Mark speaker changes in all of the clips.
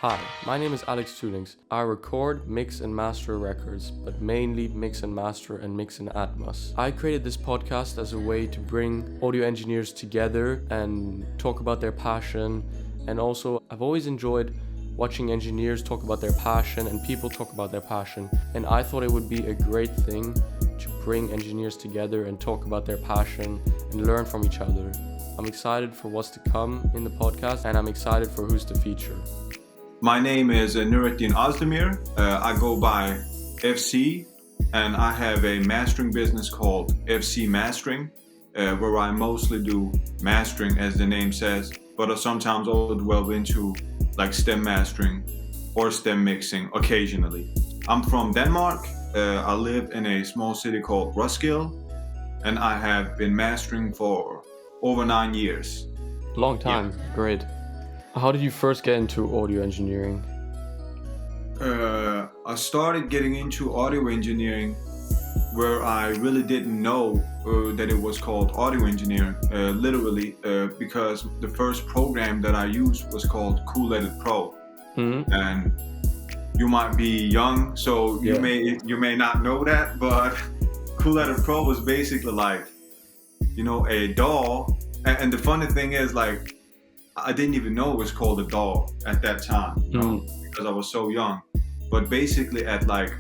Speaker 1: Hi, my name is Alex Teulings. I record, mix, and master records, but mainly mix and master and mix in Atmos. I created this podcast as a way to bring audio engineers together and talk about their passion. And also, I've always enjoyed watching engineers talk about their passion and people talk about their passion. And I thought it would be a great thing to bring engineers together and talk about their passion and learn from each other. I'm excited for what's to come in the podcast, and I'm excited for who's to feature.
Speaker 2: My name is Nuruddin Ozdemir. I go by FC, and I have a mastering business called FC Mastering, where I mostly do mastering, as the name says, but I sometimes also delve into like stem mastering or stem mixing occasionally. I'm from Denmark. I live in a small city called Roskilde, and I have been mastering for over 9 years.
Speaker 1: Long time, yeah. Great. How did you first get into audio engineering?
Speaker 2: I started getting into audio engineering where I really didn't know that it was called audio engineering, literally, because the first program that I used was called Cool-Edit Pro. Mm-hmm. And you might be young, so you may not know that, but Cool-Edit Pro was basically like, a DAW. And the funny thing is, like, I didn't even know it was called a DAW at that time, because I was so young. But basically at like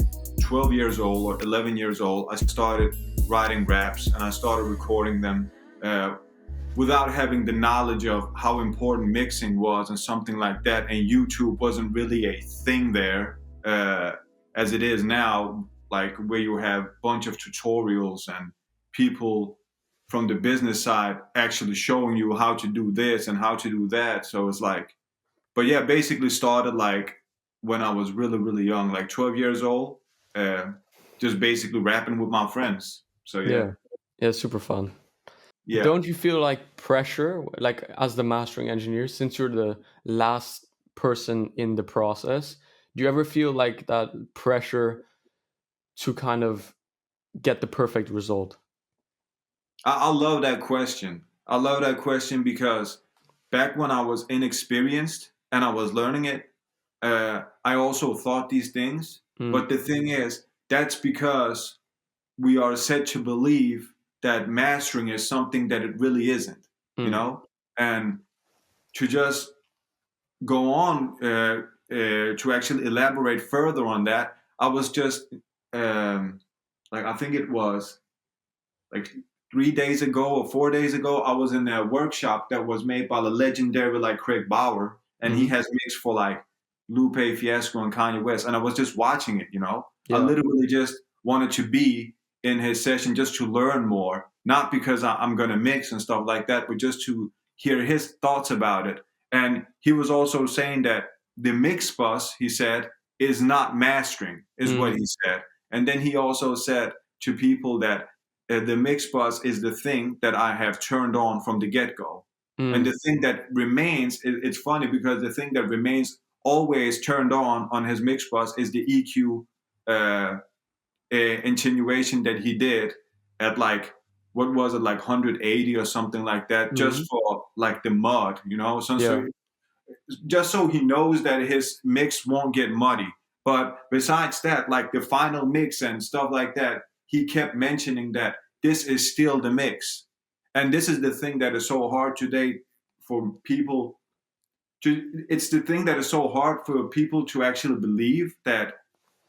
Speaker 2: 12 years old or 11 years old, I started writing raps and I started recording them without having the knowledge of how important mixing was and something like that. And YouTube wasn't really a thing there as it is now, like where you have a bunch of tutorials and people from the business side actually showing you how to do this and how to do that. So it's like, but yeah, basically started like when I was really, really young, like 12 years old, just basically rapping with my friends. So
Speaker 1: yeah, super fun. Yeah. Don't you feel like pressure, like as the mastering engineer, since you're the last person in the process, do you ever feel like that pressure to kind of get the perfect result?
Speaker 2: I love that question. I love that question because back when I was inexperienced and I was learning it, I also thought these things. But the thing is, that's because we are said to believe that mastering is something that it really isn't, And to just go on to actually elaborate further on that, I was just I think it was like 3 days ago or 4 days ago, I was in a workshop that was made by the legendary like Craig Bauer, and he has mixed for like Lupe Fiasco and Kanye West, and I was just watching it, Yeah. I literally just wanted to be in his session just to learn more, not because I'm gonna mix and stuff like that, but just to hear his thoughts about it. And he was also saying that the mix bus, he said, is not mastering, is what he said. And then he also said to people that the mix bus is the thing that I have turned on from the get-go. And the thing that remains, it's funny because the thing that remains always turned on his mix bus is the EQ attenuation that he did at like, what was it, like 180 or something like that, just for like the mud, So just so he knows that his mix won't get muddy. But besides that, like the final mix and stuff like that, he kept mentioning that this is still the mix. And this is the thing that is so hard today for people it's the thing that is so hard for people to actually believe that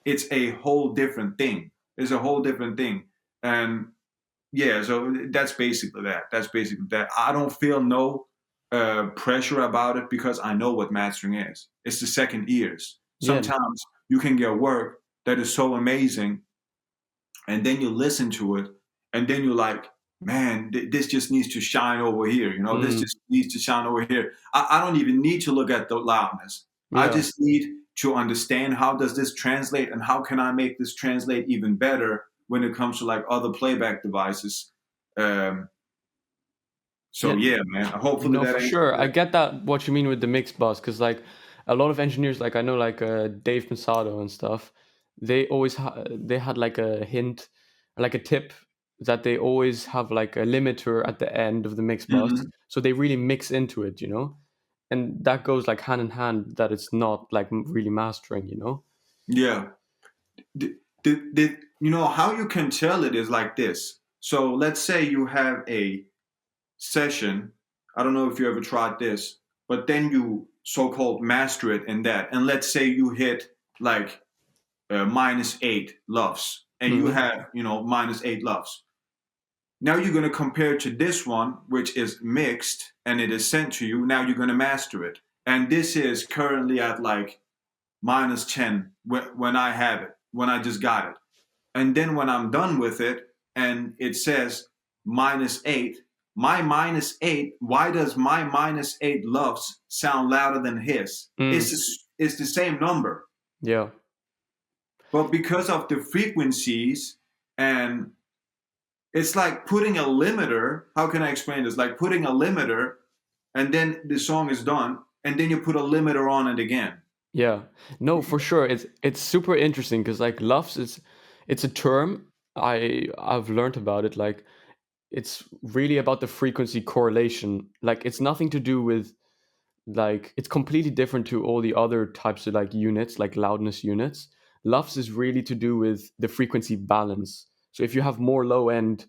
Speaker 2: it's a whole different thing. It's a whole different thing. And so that's basically that. I don't feel no pressure about it because I know what mastering is. It's the second ears. Sometimes you can get work that is so amazing, and then you listen to it, and then you're like, man, this just needs to shine over here. This just needs to shine over here. I don't even need to look at the loudness. I just need to understand how does this translate and how can I make this translate even better when it comes to like other playback devices. Man. Hopefully that
Speaker 1: for sure. I get that what you mean with the mix bus, because like a lot of engineers, like I know like Dave Pensado and stuff, they always they had like a hint, like a tip that they always have like a limiter at the end of the mix bus, so they really mix into it, and that goes like hand in hand, that it's not like really mastering, you know?
Speaker 2: Yeah. You know how you can tell it is like this. So let's say you have a session. I don't know if you ever tried this, but then you so-called master it in that, and let's say you hit like -8 loves, and you
Speaker 1: Mm-hmm.
Speaker 2: have -8 loves. Now you're going to compare it to this one, which is mixed and it is sent to you. Now you're going to master it, and this is currently at like -10 when I have it, when I just got it. And then when I'm done with it and it says -8, my -8, why does my -8 loves sound louder than his?
Speaker 1: Mm.
Speaker 2: It's the same number.
Speaker 1: Yeah.
Speaker 2: But because of the frequencies, and it's like putting a limiter. How can I explain this? Like putting a limiter, and then the song is done, and then you put a limiter on it again.
Speaker 1: Yeah, no, for sure. It's super interesting because like LUFS is, it's a term I've learned about it. Like it's really about the frequency correlation. Like it's nothing to do with, like it's completely different to all the other types of like units, like loudness units. LUFS is really to do with the frequency balance. So if you have more low end,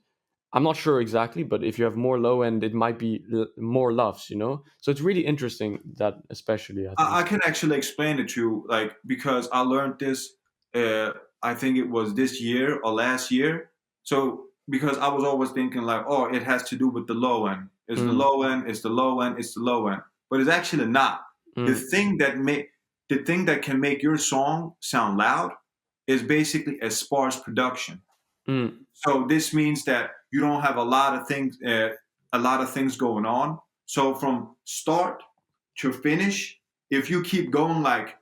Speaker 1: I'm not sure exactly, but if you have more low end, it might be more LUFS, you know? So it's really interesting, that especially, I think.
Speaker 2: I can actually explain it to you, like because I learned this. Uh, I think it was this year or last year. So because I was always thinking like, oh, it has to do with the low end. It's the
Speaker 1: Mm,
Speaker 2: low end. It's the low end. It's the low end. But it's actually not. The
Speaker 1: mm,
Speaker 2: thing that make the thing that can make your song sound loud is basically a sparse production.
Speaker 1: mm,
Speaker 2: So this means that you don't have a lot of things going on. So from start to finish, if you keep going like,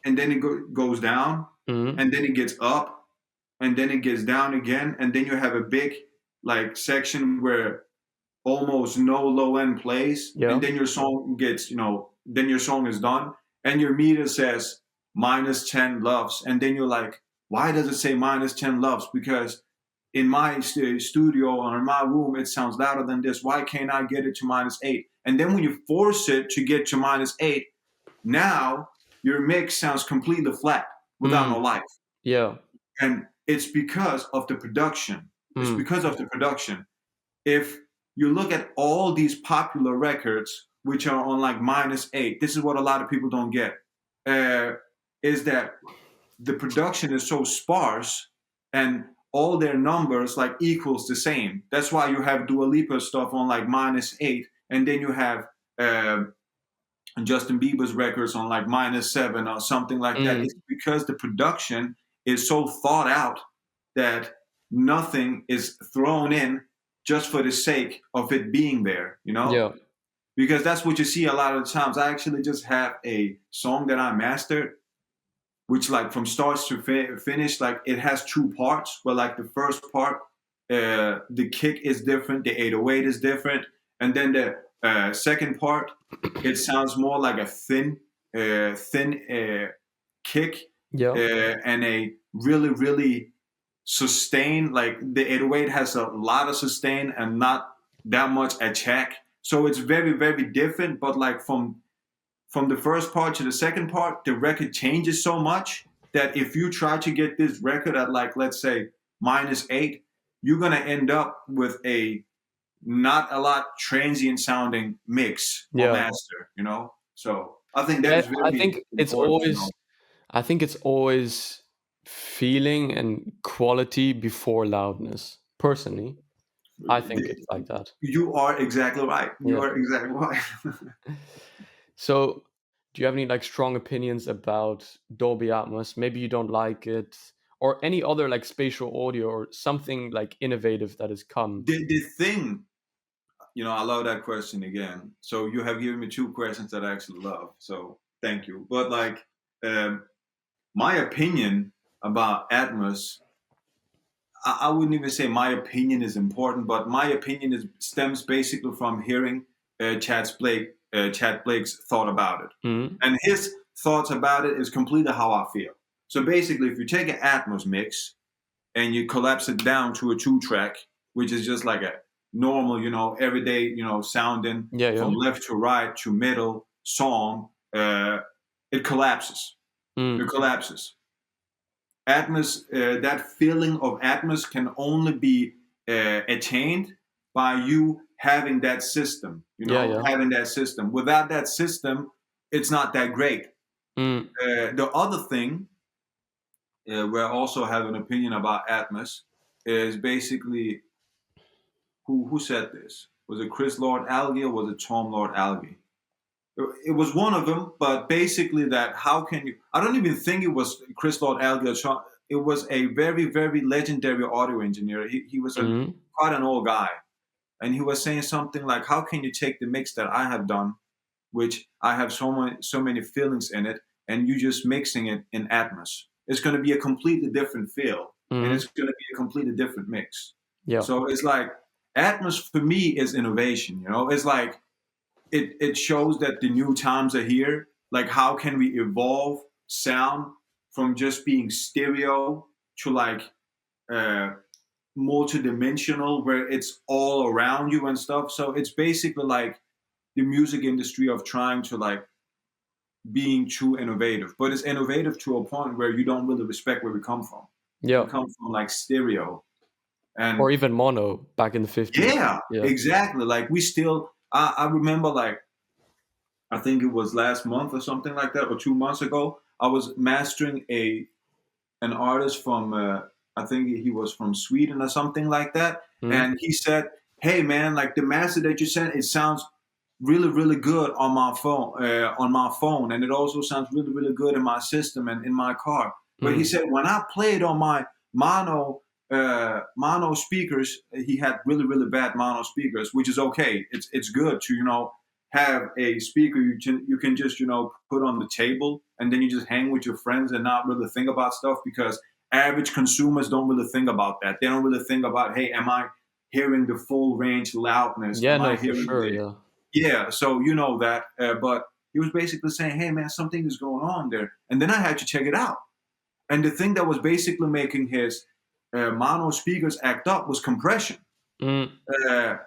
Speaker 2: and then it goes down,
Speaker 1: mm.
Speaker 2: and then it gets up, and then it gets down again, and then you have a big like section where almost no low end plays, and
Speaker 1: Yeah.
Speaker 2: then your song gets, then your song is done, and your meter says -10 loves, and then you're like, why does it say -10 loves? Because in my studio or in my room, it sounds louder than this. Why can't I get it to -8? And then when you force it to get to -8, now your mix sounds completely flat without no
Speaker 1: Mm,
Speaker 2: life.
Speaker 1: yeah.
Speaker 2: And it's because of the production. It's
Speaker 1: Mm,
Speaker 2: because of the production. If you look at all these popular records, which are on like -8, this is what a lot of people don't get, uh, is that the production is so sparse and all their numbers like equals the same. That's why you have Dua Lipa stuff on like -8, and then you have Justin Bieber's records on like -7 or something like that. It's
Speaker 1: mm,
Speaker 2: because the production is so thought out that nothing is thrown in just for the sake of it being there,
Speaker 1: yeah.
Speaker 2: Because that's what you see a lot of the times. I actually just have a song that I mastered, which like from start to finish, like it has two parts. Where like the first part, the kick is different, the 808 is different, and then the second part, it sounds more like a thin kick,
Speaker 1: Yeah.
Speaker 2: and a really really sustain. Like the 808 has a lot of sustain and not that much attack, so it's very very different. But like from the first part to the second part, the record changes so much that if you try to get this record at like, let's say, -8, you're gonna end up with a not a lot transient sounding mix or
Speaker 1: Yeah.
Speaker 2: master. So I think that
Speaker 1: Yeah,
Speaker 2: is
Speaker 1: I
Speaker 2: very
Speaker 1: think it's
Speaker 2: important to know.
Speaker 1: always, I think it's always feeling and quality before loudness. Personally, I think it's like that.
Speaker 2: You are exactly right. You
Speaker 1: Yeah.
Speaker 2: are exactly right.
Speaker 1: So, do you have any like strong opinions about Dolby Atmos? Maybe you don't like it, or any other like spatial audio or something like innovative that has come.
Speaker 2: The thing, I love that question again. So you have given me two questions that I actually love. So thank you. But like, um, my opinion about Atmos, I wouldn't even say my opinion is important, but my opinion stems basically from hearing Chad Blake's thought about it,
Speaker 1: Mm,
Speaker 2: and his thoughts about it is completely how I feel. So basically, if you take an Atmos mix and you collapse it down to a 2-track, which is just like a normal, everyday, sounding
Speaker 1: Yeah, yeah.
Speaker 2: from left to right to middle song, it collapses.
Speaker 1: Mm.
Speaker 2: It collapses. That feeling of Atmos can only be attained by you having that system.
Speaker 1: Yeah, yeah.
Speaker 2: Having that system. Without that system, it's not that great.
Speaker 1: Mm.
Speaker 2: The other thing, where I also have an opinion about Atmos, is basically who said this? Was it Chris Lord Alge or was it Tom Lord Alge? It was one of them, but basically that how can you? I don't even think it was Chris Lord Alge. It was a very, very legendary audio engineer. He was
Speaker 1: Mm.
Speaker 2: quite an old guy, and he was saying something like, "How can you take the mix that I have done, which I have so many feelings in it, and you just mixing it in Atmos? It's going to be a completely different feel, and
Speaker 1: Mm.
Speaker 2: it's going to be a completely different mix."
Speaker 1: Yeah.
Speaker 2: So it's like Atmos for me is innovation. It's like it shows that the new times are here. Like, how can we evolve sound from just being stereo to like uh, multidimensional, where it's all around you and stuff. So it's basically like the music industry of trying to like being too innovative, but it's innovative to a point where you don't really respect where we come from. We
Speaker 1: Yeah.
Speaker 2: come from like stereo,
Speaker 1: Or
Speaker 2: and
Speaker 1: even mono back in the 50s.
Speaker 2: yeah,
Speaker 1: Yeah.
Speaker 2: exactly. Like we still, I remember like I think it was last month or something like that, or 2 months ago. I was mastering an artist from I think he was from Sweden or something like that,
Speaker 1: Mm.
Speaker 2: and he said, "Hey man, like the master that you sent, it sounds really really good on my phone, and it also sounds really really good in my system and in my car." But he
Speaker 1: Mm.
Speaker 2: said when I played on my mono speakers, he had really really bad mono speakers, which is okay. It's good to have a speaker you can just put on the table, and then you just hang with your friends and not really think about stuff, because average consumers don't really think about that. They don't really think about, hey, am I hearing the full range loudness?
Speaker 1: Yeah,
Speaker 2: Am
Speaker 1: no,
Speaker 2: I
Speaker 1: for
Speaker 2: hearing
Speaker 1: sure.
Speaker 2: the
Speaker 1: Yeah.
Speaker 2: yeah? So you know that, but he was basically saying, hey man, something is going on there, and then I had to check it out. And the thing that was basically making his mono speakers act up was compression.
Speaker 1: Mm.
Speaker 2: Uh,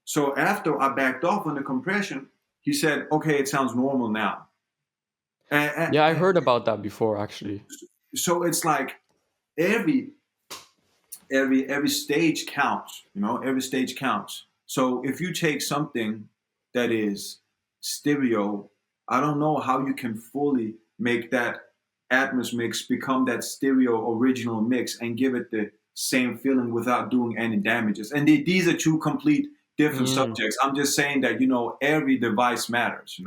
Speaker 2: so after I backed off on the compression, he said, "Okay, it sounds normal now." And,
Speaker 1: Yeah, I heard about that before, actually.
Speaker 2: so it's like every every stage counts. Every stage counts. So if you take something that is stereo, I don't know how you can fully make that Atmos mix become that stereo original mix and give it the same feeling without doing any damages. And these are two complete different
Speaker 1: Mm.
Speaker 2: subjects. I'm just saying that every device matters.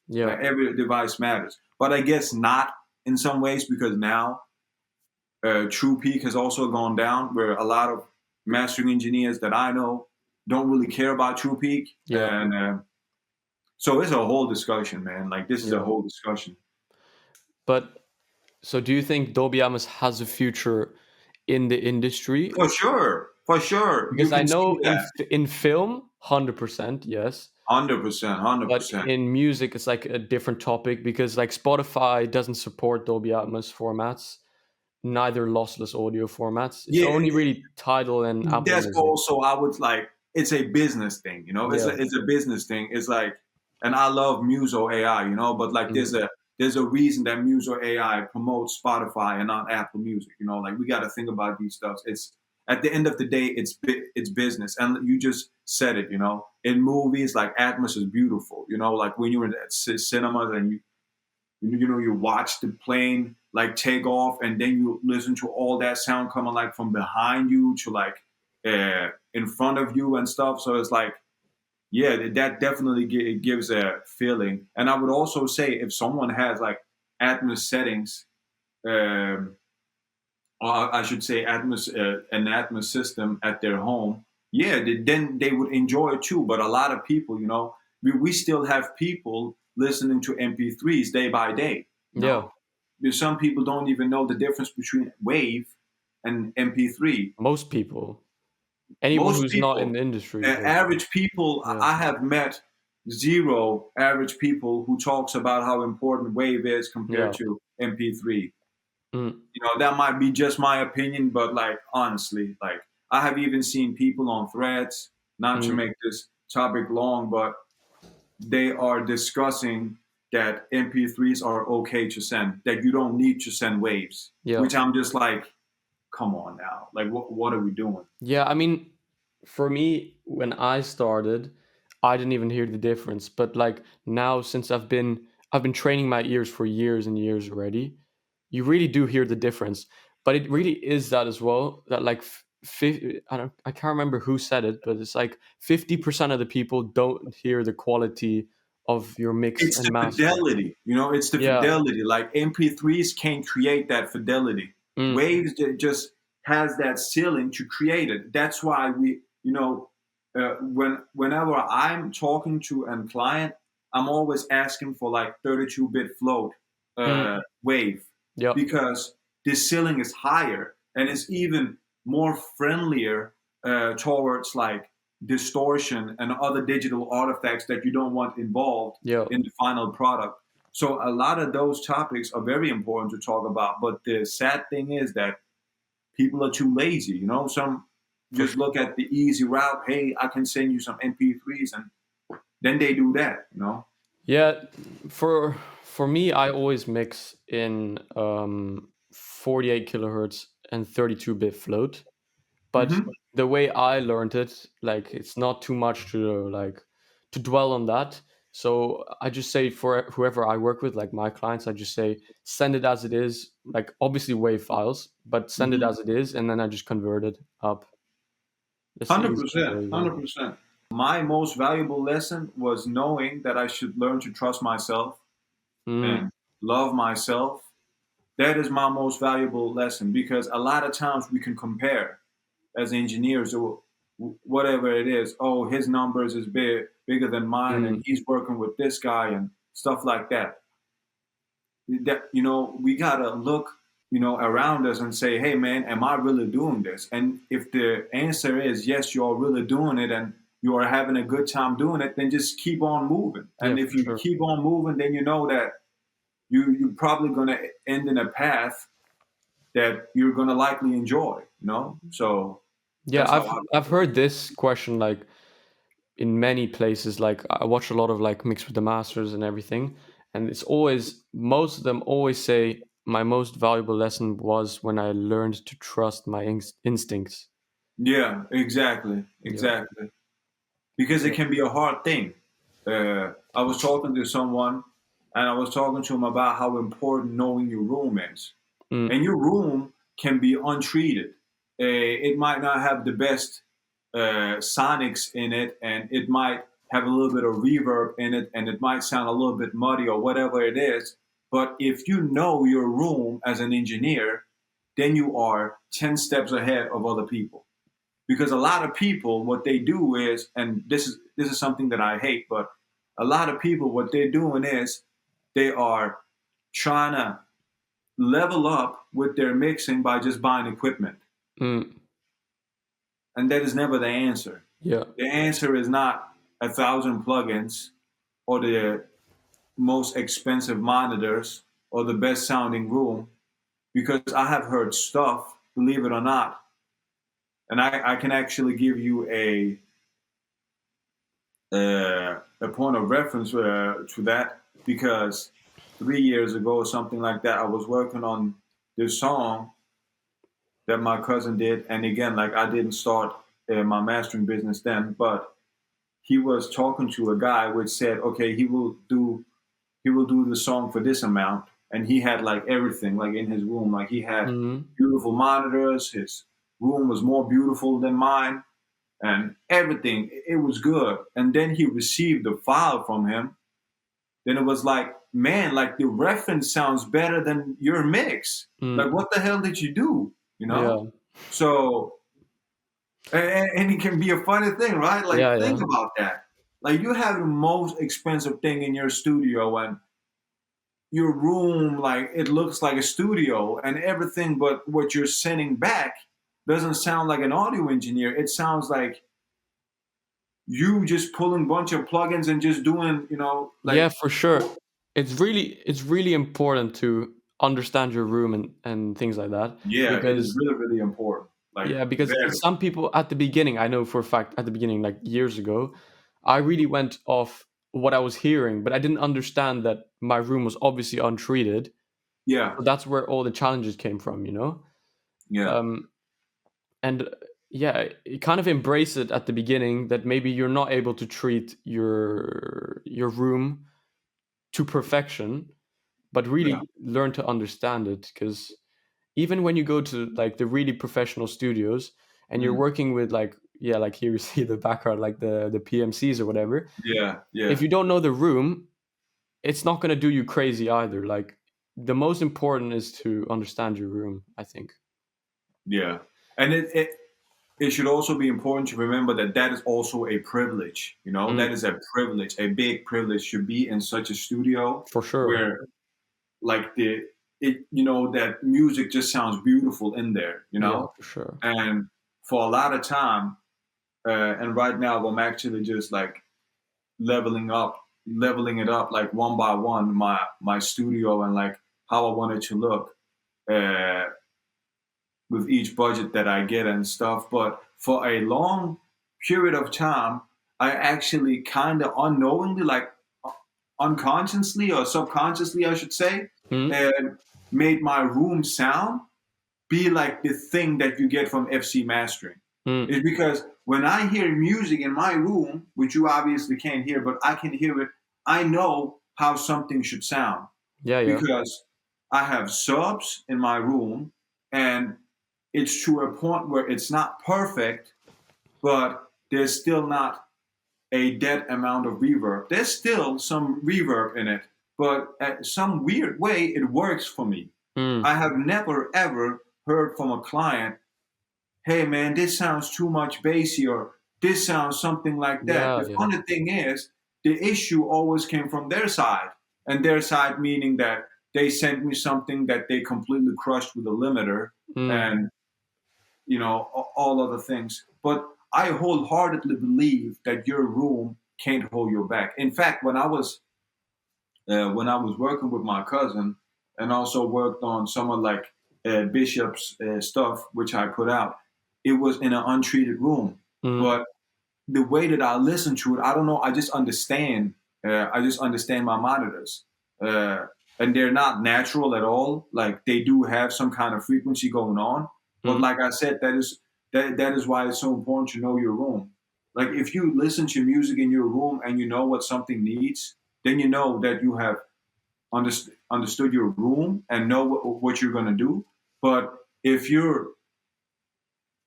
Speaker 1: Yeah.
Speaker 2: Every device matters. But I guess not in some ways, because now True Peak has also gone down, where a lot of mastering engineers that I know don't really care about True Peak,
Speaker 1: Yeah.
Speaker 2: and so it's a whole discussion, man. Like this is a
Speaker 1: Yeah.
Speaker 2: whole discussion.
Speaker 1: But so do you think Dolby Atmos has a future in the industry?
Speaker 2: For sure, you
Speaker 1: Because I
Speaker 2: can see
Speaker 1: know
Speaker 2: that.
Speaker 1: in film, 100%, yes.
Speaker 2: 100%, hundred
Speaker 1: But
Speaker 2: percent.
Speaker 1: in music, it's like a different topic because like Spotify doesn't support Dolby Atmos formats, neither lossless audio formats. It's
Speaker 2: Yeah,
Speaker 1: only really Tidal and Apple
Speaker 2: that's
Speaker 1: Music.
Speaker 2: also, I would like, it's a business thing, it's
Speaker 1: Yeah.
Speaker 2: it's a business thing. It's like, and I love Muso AI, but like
Speaker 1: Mm.
Speaker 2: there's a reason that Muso AI promotes Spotify and not Apple Music. Like we got to think about these stuff. It's at the end of the day, it's business, and you just said it. In movies, like Atmos is beautiful. Like when you're in cinemas and you watch the plane like take off, and then you listen to all that sound coming like from behind you to like in front of you and stuff. So it's like, yeah, that definitely it gives a feeling. And I would also say, if someone has like Atmos settings, um, or I should say an Atmos system at their home, yeah, then they would enjoy it too. But a lot of people, we still have people listening to MP3s day by day.
Speaker 1: Yeah.
Speaker 2: Because some people don't even know the difference between wave and MP3.
Speaker 1: Most people. Anyone
Speaker 2: Most
Speaker 1: who's not in
Speaker 2: people,
Speaker 1: the industry, basically.
Speaker 2: average people,
Speaker 1: Yeah.
Speaker 2: I have met zero average people who talks about how important wave is compared
Speaker 1: Yeah.
Speaker 2: to MP3.
Speaker 1: Mm.
Speaker 2: That might be just my opinion, but like honestly, like I have even seen people on threads, not to
Speaker 1: Mm.
Speaker 2: make this topic long, but they are discussing that MP3s are okay to send, that you don't need to send waves,
Speaker 1: Yeah.
Speaker 2: which I'm just like, come on now. Like, what are we doing?
Speaker 1: Yeah, I mean, for me, when I started, I didn't even hear the difference. But like now, since I've been training my ears for years and years already, you really do hear the difference. But it really is that as well. That like, I can't remember who said it, but it's like 50% of the people don't hear the quality of your mix
Speaker 2: It's
Speaker 1: and
Speaker 2: the
Speaker 1: master.
Speaker 2: fidelity, it's the
Speaker 1: Yeah.
Speaker 2: fidelity. Like MP3s can't create that fidelity.
Speaker 1: Mm,
Speaker 2: Waves just has that ceiling to create it. That's why whenever I'm talking to a client, I'm always asking for like 32-bit float
Speaker 1: mm,
Speaker 2: wave,
Speaker 1: yeah.
Speaker 2: because the ceiling is higher and it's even more friendlier towards like distortion and other digital artifacts that you don't want involved
Speaker 1: Yeah.
Speaker 2: in the final product. So a lot of those topics are very important to talk about. But the sad thing is that people are too lazy. Some
Speaker 1: For
Speaker 2: just
Speaker 1: sure.
Speaker 2: look at the easy route. Hey, I can send you some MP3s, and then they do that.
Speaker 1: Yeah, for me, I always mix in 48 kilohertz and 32-bit float. But
Speaker 2: Hmm.
Speaker 1: the way I learned it, like it's not too much to dwell on that. So I just say for whoever I work with, like my clients, I just say send it as it is, like obviously WAV files, but send it
Speaker 2: Hmm.
Speaker 1: as it is, and then I just convert it up. That's the
Speaker 2: Hundred
Speaker 1: easiest
Speaker 2: percent,
Speaker 1: way. Yeah.
Speaker 2: 100%. My most valuable lesson was knowing that I should learn to trust myself
Speaker 1: Mm,
Speaker 2: and love myself. That is my most valuable lesson, because a lot of times we can compare as engineers or whatever it is. Oh, his numbers is bigger than mine, and
Speaker 1: mm,
Speaker 2: he's working with this guy and stuff like that. We gotta look, around us and say, hey, man, am I really doing this? And if the answer is yes, you are really doing it, and you are having a good time doing it, then just keep on moving.
Speaker 1: yeah,
Speaker 2: And if
Speaker 1: for
Speaker 2: you
Speaker 1: sure.
Speaker 2: keep on moving, then you know that you're probably gonna end in a path that you're gonna likely enjoy. So
Speaker 1: Yeah,
Speaker 2: that's how
Speaker 1: I've
Speaker 2: I
Speaker 1: I've
Speaker 2: look at it.
Speaker 1: heard this question like in many places. Like I watch a lot of like Mix with the Masters and everything, and it's always most of them always say my most valuable lesson was when I learned to trust my instincts.
Speaker 2: Yeah, exactly,
Speaker 1: Yeah.
Speaker 2: exactly. Because it
Speaker 1: Yeah.
Speaker 2: can be a hard thing. I was talking to someone, and I was talking to him about how important knowing your room is. And
Speaker 1: Mm,
Speaker 2: your room can be untreated. It might not have the best sonics in it, and it might have a little bit of reverb in it, and it might sound a little bit muddy or whatever it is. But if you know your room as an engineer, then you are 10 steps ahead of other people. Because a lot of people, what they do is, and this is something that I hate, but a lot of people, what they're doing is they are trying to level up with their mixing by just buying equipment.
Speaker 1: mm,
Speaker 2: And that is never the answer.
Speaker 1: yeah.
Speaker 2: The answer is not 1,000 plugins or the most expensive monitors or the best sounding room, because I have heard stuff, believe it or not, and I can actually give you a point of reference to that, because 3 years ago or something like that, I was working on this song that my cousin did. And again, like, I didn't start my mastering business then, but he was talking to a guy which said, okay, he will do the song for this amount, and he had like everything like in his room. Like, he had
Speaker 1: Mm,
Speaker 2: beautiful monitors. His room was more beautiful than mine, and everything. It was good. And then he received the file from him. Then it was like, man, like the reference sounds better than your mix. Like,
Speaker 1: mm,
Speaker 2: what the hell did you do? You know?
Speaker 1: yeah.
Speaker 2: So, and it can be a funny thing, right?
Speaker 1: Yeah.
Speaker 2: Like, think
Speaker 1: Yeah.
Speaker 2: about that. Like, you have the most expensive thing in your studio, and your room, like, it looks like a studio and everything, but what you're sending back doesn't sound like an audio engineer. It sounds like you just pulling a bunch of plugins and just doing,
Speaker 1: Yeah,
Speaker 2: like,
Speaker 1: for sure. It's really important to understand your room and things like that
Speaker 2: yeah, it is
Speaker 1: because
Speaker 2: really, really important. like
Speaker 1: Yeah, because
Speaker 2: very.
Speaker 1: some people at the beginning, I know for a fact at the beginning, like years ago, I really went off what I was hearing, but I didn't understand that my room was obviously untreated.
Speaker 2: Yeah,
Speaker 1: So that's where all the challenges came from, you know?
Speaker 2: yeah,
Speaker 1: Um, and yeah, you kind of embrace it at the beginning that maybe you're not able to treat your room to perfection, but
Speaker 2: yeah.
Speaker 1: really learn to understand it. Because even when you go to like the really professional studios and you're
Speaker 2: Mm,
Speaker 1: working with like, yeah, like here you see the background, like the PMCs or whatever,
Speaker 2: yeah,
Speaker 1: if
Speaker 2: yeah,
Speaker 1: you don't know the room, it's not going to do you crazy either. Like the most important is to understand your room, I think.
Speaker 2: yeah. And it should also be important to remember that that is also a privilege. You know,
Speaker 1: Mm,
Speaker 2: that is a privilege, a big privilege to be in such a studio
Speaker 1: for sure.
Speaker 2: where, like that music just sounds beautiful in there. You
Speaker 1: Yeah,
Speaker 2: know,
Speaker 1: for sure.
Speaker 2: and for a lot of time, and right now I'm actually just like leveling it up like one by one, my studio and like how I want it to look. Uh, with each budget that I get and stuff. But for a long period of time, I actually kind of unknowingly, like unconsciously or subconsciously, I should say,
Speaker 1: Mm,
Speaker 2: uh, made my room sound be like the thing that you get from FC mastering.
Speaker 1: mm.
Speaker 2: Is because when I hear music in my room, which you obviously can't hear, but I can hear it, I know how something should sound
Speaker 1: Yeah, yeah.
Speaker 2: because I have subs in my room and it's to a point where it's not perfect, but there's still not a dead amount of reverb. There's still some reverb in it, but at some weird way, it works for me.
Speaker 1: Mm.
Speaker 2: I have never ever heard from a client, hey man, this sounds too much bassy or this sounds something like that.
Speaker 1: Yeah,
Speaker 2: The
Speaker 1: yeah.
Speaker 2: funny thing is, the issue always came from their side. And their side meaning that they sent me something that they completely crushed with a limiter
Speaker 1: Mm,
Speaker 2: and all other things. But I wholeheartedly believe that your room can't hold you back. In fact, when I was working with my cousin and also worked on some of like Bishop's stuff, which I put out, it was in an untreated room.
Speaker 1: mm.
Speaker 2: But the way that I listen to it, I don't know. I just understand. I just understand my monitors, and they're not natural at all. Like they do have some kind of frequency going on. But
Speaker 1: Mm.
Speaker 2: like I said, that is why it's so important to know your room. Like if you listen to music in your room and you know what something needs, then you know that you have understood your room and know what you're gonna do. But if you're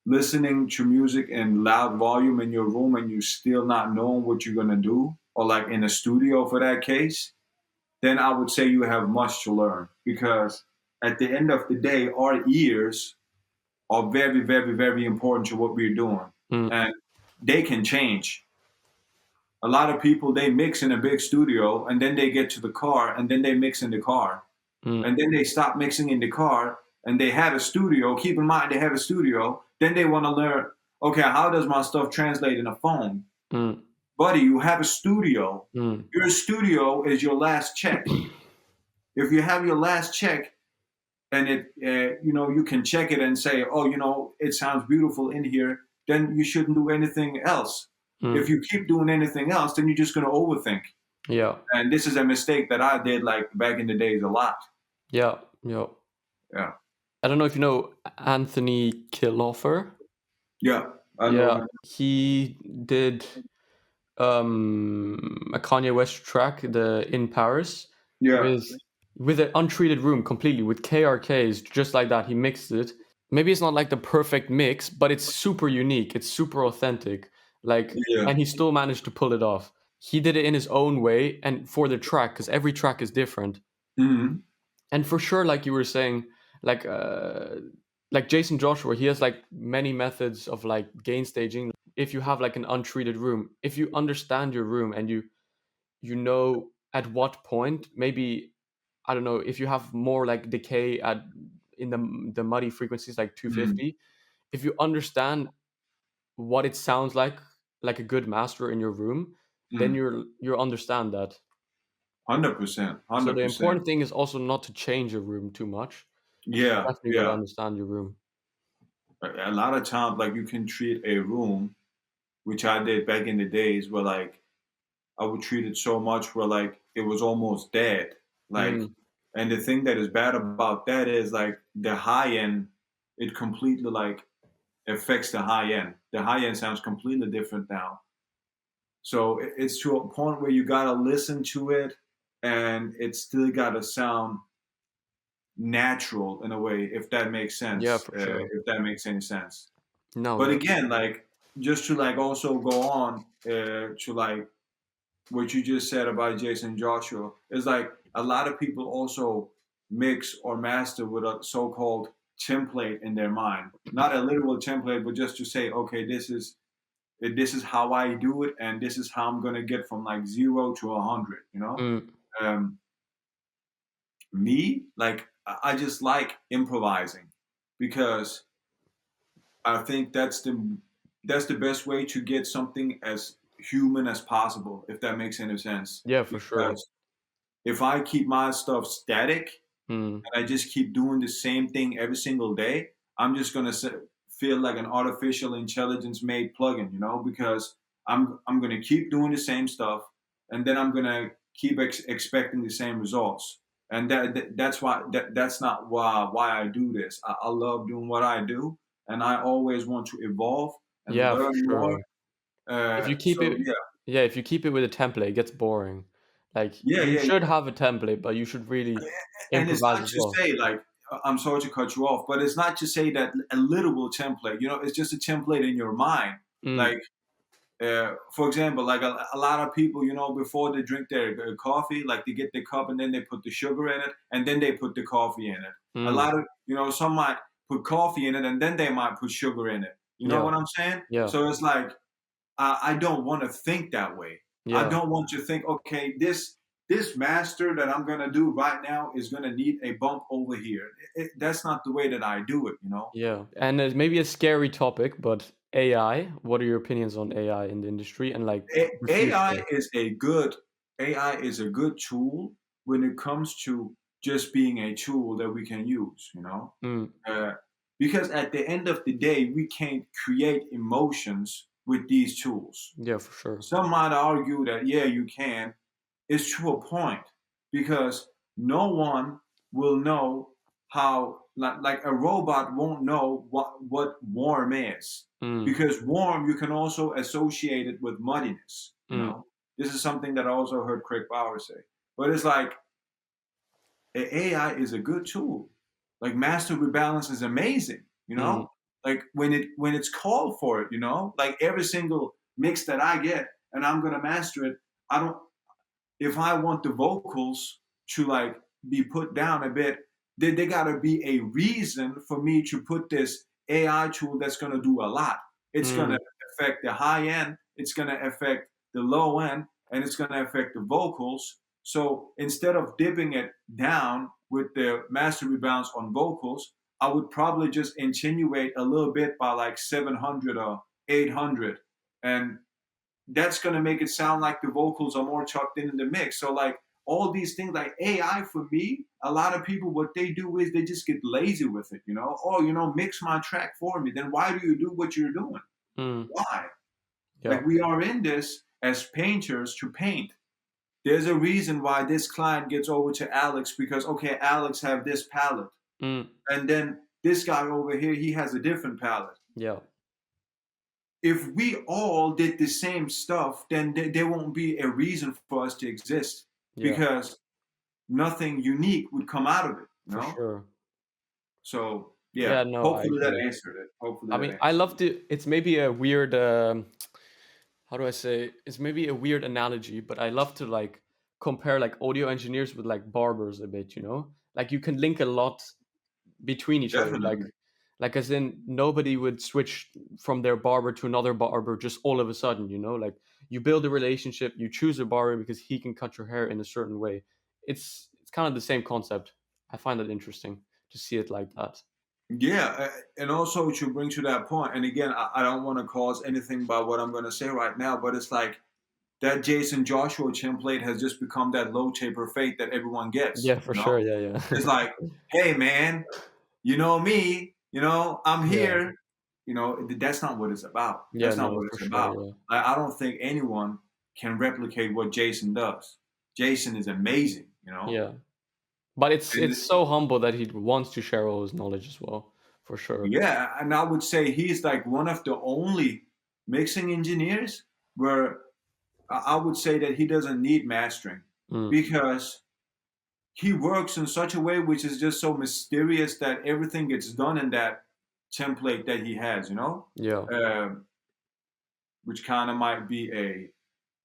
Speaker 2: listening to music in loud volume in your room and you still not knowing what you're gonna do, or like in a studio for that case, then I would say you have much to learn because at the end of the day, our ears are very, very, very important to what we're doing,
Speaker 1: Mm,
Speaker 2: and they can change. A lot of people they mix in a big studio and then they get to the car and then they mix in the car
Speaker 1: mm,
Speaker 2: and then they stop mixing in the car and they have a studio. Keep in mind they have a studio. Then they want to learn, okay, how does my stuff translate in a phone?
Speaker 1: mm,
Speaker 2: Buddy, you have a studio.
Speaker 1: mm.
Speaker 2: Your studio is your last check. If you have your last check and you can check it and say, oh, it sounds beautiful in here, then you shouldn't do anything else. If
Speaker 1: Mm.
Speaker 2: you keep doing anything else, then you're just going to overthink.
Speaker 1: Yeah,
Speaker 2: And this is a mistake that I did like back in the days a lot.
Speaker 1: yeah, yeah.
Speaker 2: Yeah.
Speaker 1: I don't know if you know Anthony Killofer.
Speaker 2: Yeah. I
Speaker 1: Yeah,
Speaker 2: know.
Speaker 1: he did a Kanye West track, the In Paris,
Speaker 2: Yeah.
Speaker 1: with with an untreated room completely with KRKs, just like that. He mixed it. Maybe it's not like the perfect mix, but it's super unique. It's super authentic. Like,
Speaker 2: Yeah.
Speaker 1: and he still managed to pull it off. He did it in his own way, and for the track, because every track is different.
Speaker 2: Hmm.
Speaker 1: And for sure, like you were saying, like uh, like Jason Joshua, he has like many methods of like gain staging. If you have like an untreated room, if you understand your room and you know at what point, maybe I don't know, if you have more like decay at in the muddy frequencies like
Speaker 2: Hmm.
Speaker 1: 250, if you understand what it sounds like a good master in your room, then
Speaker 2: Hmm.
Speaker 1: you'll understand that.
Speaker 2: 100%.
Speaker 1: So the
Speaker 2: 100%.
Speaker 1: important thing is also not to change your room too much, but you
Speaker 2: Yeah.
Speaker 1: definitely got to
Speaker 2: Yeah.
Speaker 1: understand your room.
Speaker 2: A lot of times, like you can treat a room, which I did back in the days, where like I would treat it so much where like it was almost dead. Like,
Speaker 1: Mm.
Speaker 2: and the thing that is bad about that is like the high end, it completely like affects the high end. The high end sounds completely different now. So it's to a point where you gotta listen to it, and it's still gotta sound natural in a way, if that makes
Speaker 1: Yeah,
Speaker 2: sense.
Speaker 1: for sure.
Speaker 2: If that makes any sense.
Speaker 1: No,
Speaker 2: But
Speaker 1: no.
Speaker 2: again, like just to like also go on to like what you just said about Jason Joshua is like a lot of people also mix or master with a so-called template in their mind, not a literal template, but just to say, okay, this is how I do it, and this is how I'm gonna get from like 0 to 100. You know,
Speaker 1: Mm.
Speaker 2: um, me like I just like improvising because I think that's the best way to get something as human as possible, if that makes any sense.
Speaker 1: Yeah, for sure.
Speaker 2: Because if I keep my stuff static
Speaker 1: Mm.
Speaker 2: and I just keep doing the same thing every single day, I'm just gonna feel like an artificial intelligence made plugin, because I'm gonna keep doing the same stuff, and then I'm gonna keep expecting the same results. And that's why that's not why I do this. I love doing what I do, and I always want to evolve and
Speaker 1: Yeah, for
Speaker 2: learn more.
Speaker 1: sure. If you keep
Speaker 2: So
Speaker 1: it
Speaker 2: yeah,
Speaker 1: yeah, if you keep it with a template, it gets boring. Like,
Speaker 2: yeah,
Speaker 1: you
Speaker 2: yeah,
Speaker 1: should
Speaker 2: yeah.
Speaker 1: have a template, but you should really
Speaker 2: And it's
Speaker 1: improvise
Speaker 2: not
Speaker 1: as
Speaker 2: to
Speaker 1: well.
Speaker 2: say like I'm sorry to cut you off, but it's not to say that a literal template. It's just a template in your mind.
Speaker 1: Mm.
Speaker 2: Like, for example, like a lot of people, before they drink their coffee, like they get the cup and then they put the sugar in it and then they put the coffee in it. A
Speaker 1: Mm.
Speaker 2: lot of some might put coffee in it and then they might put sugar in it. You know
Speaker 1: Yeah.
Speaker 2: what I'm saying?
Speaker 1: Yeah.
Speaker 2: So it's like I don't want to think that way. I
Speaker 1: Yeah.
Speaker 2: don't want to think, okay, this master that I'm gonna do right now is gonna need a bump over here. That's not the way that I do it.
Speaker 1: Yeah. And it's maybe a scary topic, but AI, what are your opinions on AI in the industry and, like, the
Speaker 2: AI
Speaker 1: future?
Speaker 2: is a good tool when it comes to just being a tool that we can use.
Speaker 1: Mm.
Speaker 2: Uh, because at the end of the day, we can't create emotions with these tools.
Speaker 1: Yeah, for sure.
Speaker 2: Some might argue that yeah, you can, is to a point because no one will know how like a robot won't know what warm is
Speaker 1: Mm.
Speaker 2: because warm you can also associate it with muddiness.
Speaker 1: Mm.
Speaker 2: This is something that I also heard Craig Bauer say, but it's like AI is a good tool. Like master rebalance is amazing.
Speaker 1: Mm.
Speaker 2: Like when it's called for it. Like every single mix that I get and I'm gonna master it. I don't if I want the vocals to like be put down a bit, they gotta be a reason for me to put this AI tool that's gonna do a lot. It's
Speaker 1: Mm.
Speaker 2: gonna affect the high end, it's gonna affect the low end, and it's gonna affect the vocals. So instead of dipping it down with the master rebalance on vocals, I would probably just insinuate a little bit by like 700 or 800. And that's going to make it sound like the vocals are more tucked in the mix. So like all these things like AI for me, a lot of people what they do is they just get lazy with it. Oh, mix my track for me. Then why do you do what you're doing?
Speaker 1: Mm.
Speaker 2: Why?
Speaker 1: Yeah.
Speaker 2: Like we are in this as painters to paint. There's a reason why this client gets over to Alex because okay, Alex have this palette,
Speaker 1: Mm.
Speaker 2: and then this guy over here he has a different palette.
Speaker 1: Yeah.
Speaker 2: If we all did the same stuff, then there won't be a reason for us to exist
Speaker 1: Yeah.
Speaker 2: because nothing unique would come out of it.
Speaker 1: For sure.
Speaker 2: So yeah,
Speaker 1: Yeah, no, I
Speaker 2: hopefully that
Speaker 1: agree.
Speaker 2: answered it. Hopefully
Speaker 1: I
Speaker 2: that
Speaker 1: mean,
Speaker 2: answered
Speaker 1: I love
Speaker 2: it.
Speaker 1: the it's maybe a weird, how do I say? It's maybe a weird analogy, but I love to, like, compare, like, audio engineers with, like, barbers a bit, you know? Like, you can link a lot between each other.
Speaker 2: Definitely.
Speaker 1: Like as in nobody would switch from their barber to another barber just all of a sudden, you know? Like, you build a relationship, you choose a barber because he can cut your hair in a certain way. It's kind of the same concept. I find it interesting to see it like that.
Speaker 2: Yeah, and also to bring to that point, and again, I don't want to cause anything by what I'm going to say right now, but it's like that Jason Joshua template has just become that low taper fate that everyone gets.
Speaker 1: Yeah, for sure. Yeah,
Speaker 2: It's
Speaker 1: yeah.
Speaker 2: like, hey man, you know me, I'm
Speaker 1: Yeah.
Speaker 2: here. that's not what it's about.
Speaker 1: Yeah,
Speaker 2: That's not
Speaker 1: no,
Speaker 2: what
Speaker 1: for
Speaker 2: it's
Speaker 1: sure.
Speaker 2: about.
Speaker 1: Yeah.
Speaker 2: Like, I don't think anyone can replicate what Jason does. Jason is amazing,
Speaker 1: Yeah. But it's
Speaker 2: and
Speaker 1: so humble that he wants to share all his knowledge as well, for sure.
Speaker 2: yeah, and I would say he's like one of the only mixing engineers where I would say that he doesn't need mastering
Speaker 1: Mm.
Speaker 2: because he works in such a way which is just so mysterious that everything gets done in that template that he has,
Speaker 1: Yeah.
Speaker 2: Um which kind of might be a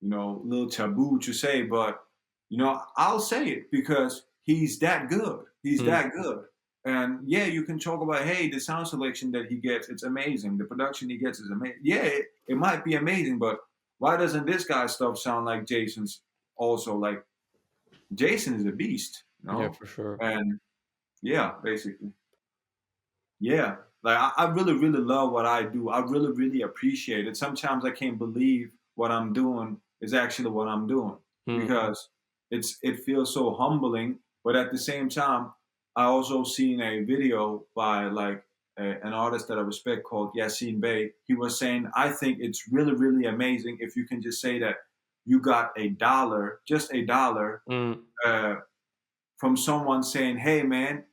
Speaker 2: little taboo to say, but I'll say it because he's that good. He's
Speaker 1: Mm.
Speaker 2: that good. And yeah, you can talk about, hey, the sound selection that he gets, it's amazing. The production he gets is amazing. Yeah, it might be amazing, but why doesn't this guy's stuff sound like Jason's also? Like, Jason is a beast,
Speaker 1: Yeah, for sure.
Speaker 2: And yeah, basically. Yeah. Like, I really, really love what I do. I really, really appreciate it. Sometimes I can't believe what I'm doing is actually what I'm doing
Speaker 1: Mm.
Speaker 2: because it feels so humbling. But at the same time, I also seen a video by like an artist that I respect called Yassine Bey. He was saying, I think it's really, really amazing if you can just say that you got a dollar, just a dollar,
Speaker 1: Mm.
Speaker 2: uh, from someone saying, "Hey, man,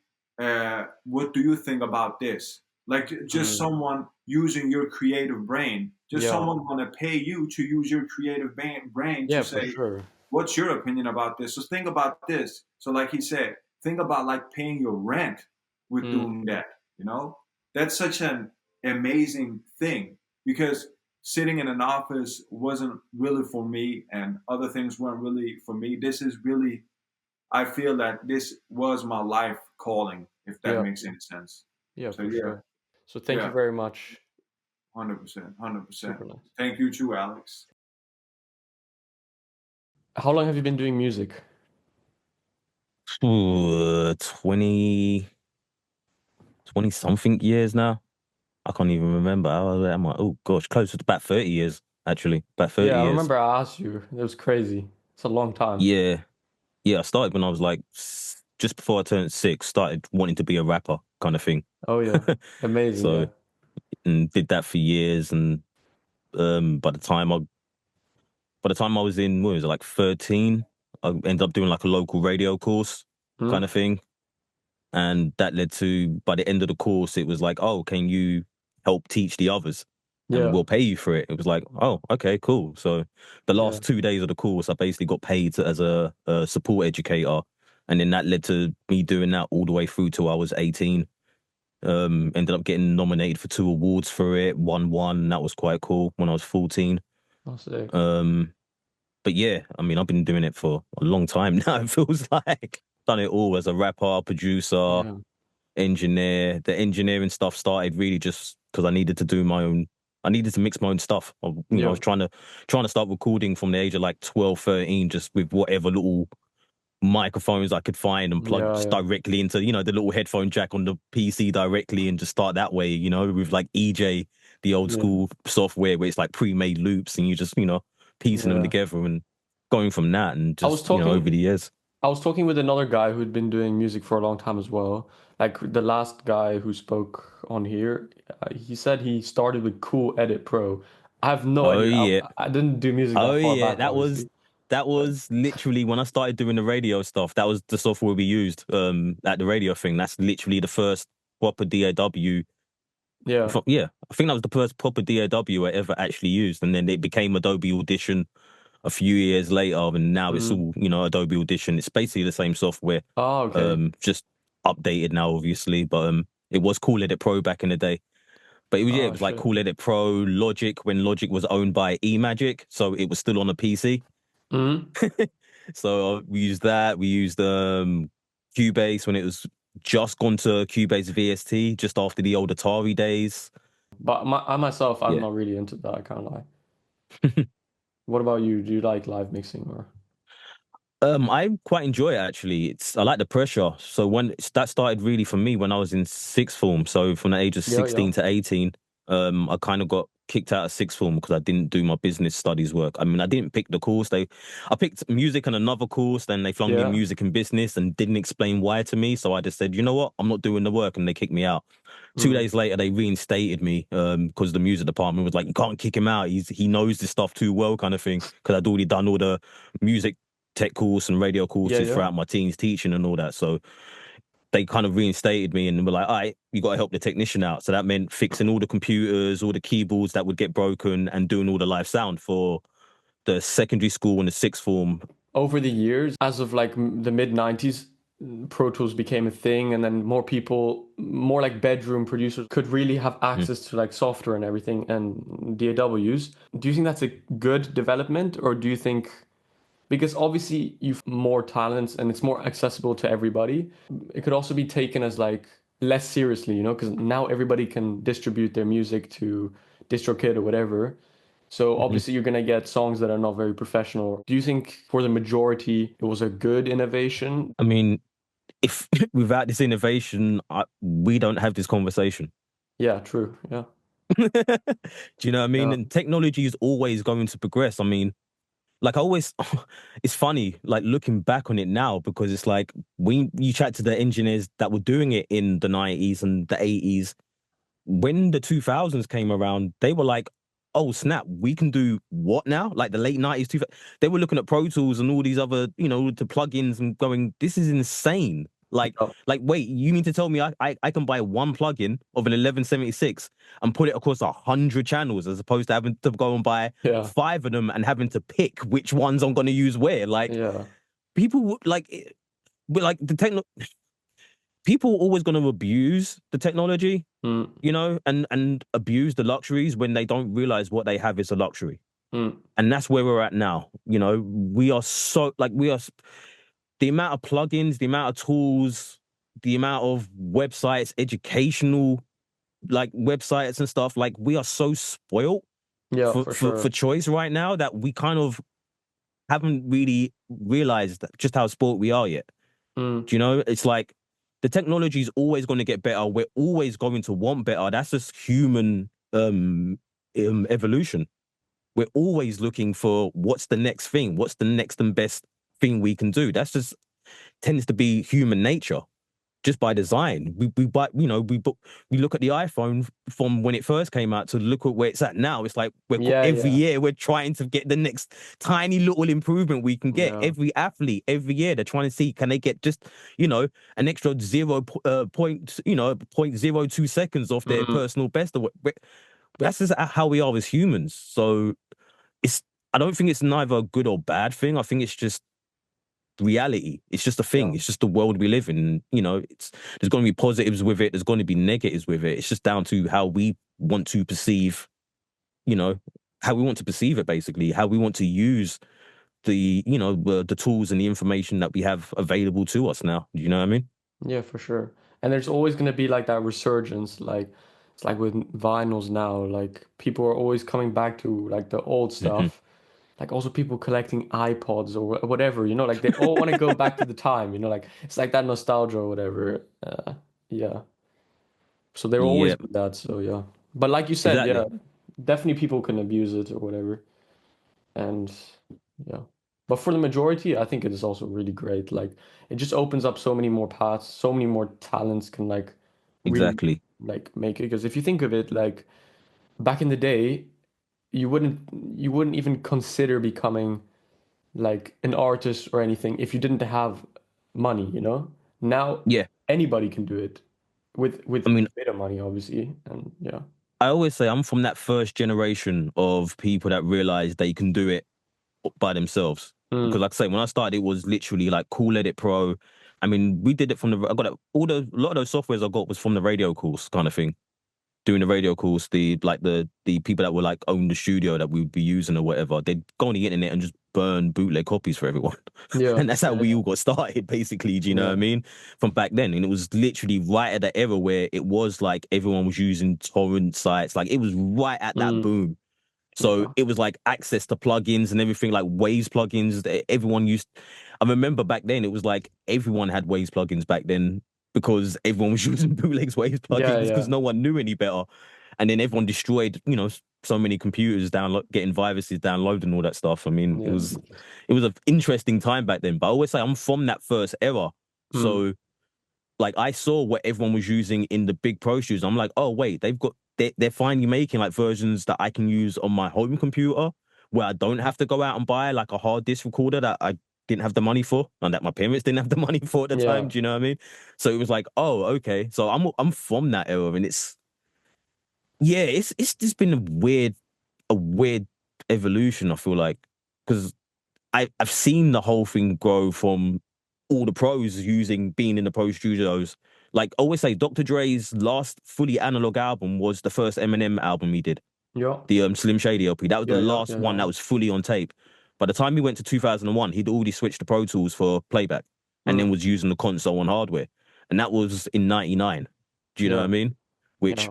Speaker 2: what do you think about this?" Like just
Speaker 1: Mm.
Speaker 2: someone using your creative brain, just
Speaker 1: Yeah.
Speaker 2: someone going to pay you to use your creative brain to
Speaker 1: Yeah, for
Speaker 2: say,
Speaker 1: sure.
Speaker 2: "What's your opinion about this?" So think about this. So, like he said, think about like paying your rent with
Speaker 1: Mm.
Speaker 2: doing that. That's such an amazing thing because sitting in an office wasn't really for me, and other things weren't really for me. This is really, I feel that this was my life calling, if that
Speaker 1: Yeah.
Speaker 2: makes any sense.
Speaker 1: Yeah,
Speaker 2: So
Speaker 1: for
Speaker 2: yeah,
Speaker 1: sure. So thank you
Speaker 2: yeah,
Speaker 1: very much.
Speaker 2: 100%, 100%.
Speaker 1: Super nice.
Speaker 2: Thank you too, Alex.
Speaker 1: How long have you been doing music?
Speaker 3: Ooh, 20 something years now. I can't even remember. How old am I? Oh gosh, close to about 30 years, actually. About 30
Speaker 1: Yeah, I
Speaker 3: years.
Speaker 1: remember I asked you. It was crazy. It's a long time.
Speaker 3: Yeah. Yeah, I started when I was like just before I turned 6, started wanting to be a rapper kind of thing.
Speaker 1: Oh yeah. Amazing,
Speaker 3: So,
Speaker 1: yeah.
Speaker 3: and did that for years, and by the time I was in, what was it, like 13, I ended up doing like a local radio course kind
Speaker 1: Mm.
Speaker 3: of thing. And that led to, by the end of the course, it was like, oh, can you help teach the others? And
Speaker 1: Yeah.
Speaker 3: we'll pay you for it. It was like, oh, okay, cool. So the
Speaker 1: Yeah.
Speaker 3: last 2 days of the course, I basically got paid as a support educator. And then that led to me doing that all the way through till I was 18. Ended up getting nominated for 2 awards for it, won one. And that was quite cool when I was 14.
Speaker 1: I'll say.
Speaker 3: Um, but yeah, I mean, I've been doing it for a long time now. It feels like done it all as a rapper, producer,
Speaker 1: Yeah.
Speaker 3: engineer. The engineering stuff started really just because I needed to do my own. I needed to mix my own stuff. I
Speaker 1: Yeah.
Speaker 3: was trying to start recording from the age of like 12, 13, just with whatever little microphones I could find and plug
Speaker 1: Yeah,
Speaker 3: just
Speaker 1: yeah.
Speaker 3: directly into, the little headphone jack on the PC directly and just start that way, with like EJ, the old
Speaker 1: Yeah.
Speaker 3: school software where it's like pre-made loops and you just, piecing them
Speaker 1: Yeah.
Speaker 3: together and going from that and
Speaker 1: I was
Speaker 3: just, over
Speaker 1: talking
Speaker 3: the years.
Speaker 1: I was talking with another guy who'd been doing music for a long time as well. Like the last guy who spoke on here, he said he started with Cool Edit Pro. I have no
Speaker 3: Oh
Speaker 1: idea.
Speaker 3: yeah.
Speaker 1: I didn't do music
Speaker 3: Oh
Speaker 1: that far
Speaker 3: yeah,
Speaker 1: back,
Speaker 3: that was
Speaker 1: obviously.
Speaker 3: that
Speaker 1: But
Speaker 3: was literally when I started doing the radio stuff. That was the software we used at the radio thing. That's literally the first proper DAW.
Speaker 1: yeah,
Speaker 3: Yeah, I think that was the first proper DAW I ever actually used, and then it became Adobe Audition a few years later, and now it's
Speaker 1: mm.
Speaker 3: all Adobe Audition. It's basically the same software,
Speaker 1: Oh, okay.
Speaker 3: just updated now, obviously. But it was Cool Edit Pro back in the day. But it
Speaker 1: Oh
Speaker 3: was like
Speaker 1: shit.
Speaker 3: Cool Edit Pro, Logic when Logic was owned by eMagic, so it was still on a PC.
Speaker 1: Mm.
Speaker 3: So we used that. We used Cubase when it was just gone to Cubase VST, just after the old Atari days.
Speaker 1: But I myself, I'm
Speaker 3: Yeah.
Speaker 1: not really into that. I can't lie. What about you? Do you like live mixing or?
Speaker 3: I quite enjoy it actually. I like the pressure. So that started really for me when I was in sixth form. So from the age of
Speaker 1: Yeah, yeah.
Speaker 3: 16 to 18, I kind of got kicked out of sixth form because I didn't do my business studies work. I mean, I didn't pick the course. I picked music and another course, then they flung me music and business and didn't explain why to me. So I just said, you know what, I'm not doing the work, and they kicked me out. 2 days later, they reinstated me because the music department was like, you can't kick him out. He knows this stuff too well, kind of thing. Because I'd already done all the music tech course and radio courses throughout my teens, teaching and all that. So they kind of reinstated me and were like, all right, you got to help the technician out. So that meant fixing all the computers, all the keyboards that would get broken, and doing all the live sound for the secondary school and the sixth form.
Speaker 1: Over the years, as of like the mid-90s, Pro Tools became a thing, and then more people, more like bedroom producers, could really have access to like software and everything and DAWs. Do you think that's a good development, or do you think, because obviously you've more talents and it's more accessible to everybody, it could also be taken as like less seriously, you know, because now everybody can distribute their music to DistroKid or whatever. So obviously you're going to get songs that are not very professional. Do you think for the majority it was a good innovation?
Speaker 3: I mean, if without this innovation, we don't have this conversation.
Speaker 1: Yeah, true. Yeah.
Speaker 3: Do you know what I mean?
Speaker 1: Yeah.
Speaker 3: And technology is always going to progress. I mean, like I always, it's funny, like looking back on it now, because it's like you chat to the engineers that were doing it in the 90s and the 80s, when the 2000s came around, they were like, oh snap, we can do what now? Like the late 90s, they were looking at Pro Tools and all these other, you know, the plugins and going, this is insane. Like, wait, you mean to tell me I can buy one plugin of an 1176 and put it across 100 channels, as opposed to having to go and buy 5 of them and having to pick which ones I'm going to use where? Like, people like the people are always going to abuse the technology, you know, and abuse the luxuries when they don't realize what they have is a luxury. And that's where we're at now. You know, we are the amount of plugins, the amount of tools, the amount of websites, educational like websites and stuff, like we are so spoiled for choice right now that we kind of haven't really realized just how spoiled we are yet. Do you know? It's like the technology is always going to get better. We're always going to want better. That's just human evolution. We're always looking for what's the next thing, what's the next and best thing we can do. That's just tends to be human nature, just by design. We look at the iPhone from when it first came out to look at where it's at now. It's like every year we're trying to get the next tiny little improvement we can get. Every athlete, every year they're trying to see, can they get just, you know, an extra 0.02 seconds off their personal best. That's just how we are as humans. So I don't think it's neither a good or bad thing. I think it's just reality. It's just a thing. It's just the world we live in. You know, there's going to be positives with it. There's going to be negatives with it. It's just down to how we want to perceive, you know, how we want to perceive it, basically, how we want to use the, you know, the tools and the information that we have available to us now. Do you know what I mean?
Speaker 1: Yeah, for sure. And there's always going to be like that resurgence, like it's like with vinyls now, like people are always coming back to like the old stuff. Like also people collecting iPods or whatever, you know, like they all want to go back to the time, you know, like it's like that nostalgia or whatever. So there will always be that. So but like you said, definitely people can abuse it or whatever. And but for the majority, I think it is also really great. Like it just opens up so many more paths, so many more talents can like really like make it. Because if you think of it, like back in the day, you wouldn't even consider becoming like an artist or anything if you didn't have money, you know? Now anybody can do it with a bit of money, obviously. And
Speaker 3: I always say I'm from that first generation of people that realized they can do it by themselves. Because like I say, when I started, it was literally like Cool Edit Pro. I mean, we did it from a lot of those softwares I got was from the radio course kind of thing. Doing the radio course, the people that were like own the studio that we would be using or whatever, they'd go on the internet and just burn bootleg copies for everyone. And that's how we all got started, basically. Do you know what I mean? From back then. And it was literally right at the era where it was like everyone was using torrent sites. Like it was right at that boom. So it was like access to plugins and everything, like Waves plugins that everyone used. I remember back then it was like everyone had Waves plugins back then, because everyone was using bootlegs Waves plugins because no one knew any better. And then everyone destroyed, you know, so many computers getting viruses downloaded and all that stuff. I mean,
Speaker 1: Yeah.
Speaker 3: it was an interesting time back then. But I always say I'm from that first era, so like I saw what everyone was using in the big Pro Studios. I'm like, oh wait, they're finally making like versions that I can use on my home computer where I don't have to go out and buy like a hard disk recorder that I didn't have the money for and that my parents didn't have the money for at the time. Do you know what I mean? So it was like, oh, okay. So I'm from that era, and it's just been a weird evolution. I feel like because I've seen the whole thing grow from all the pros being in the Pro Studios. Like I always say, Dr. Dre's last fully analog album was the first Eminem album he did.
Speaker 1: Yeah.
Speaker 3: The Slim Shady LP. That was the last one that was fully on tape. By the time he went to 2001, he'd already switched to Pro Tools for playback and then was using the console and hardware. And that was in 99. Do you know what I mean? Which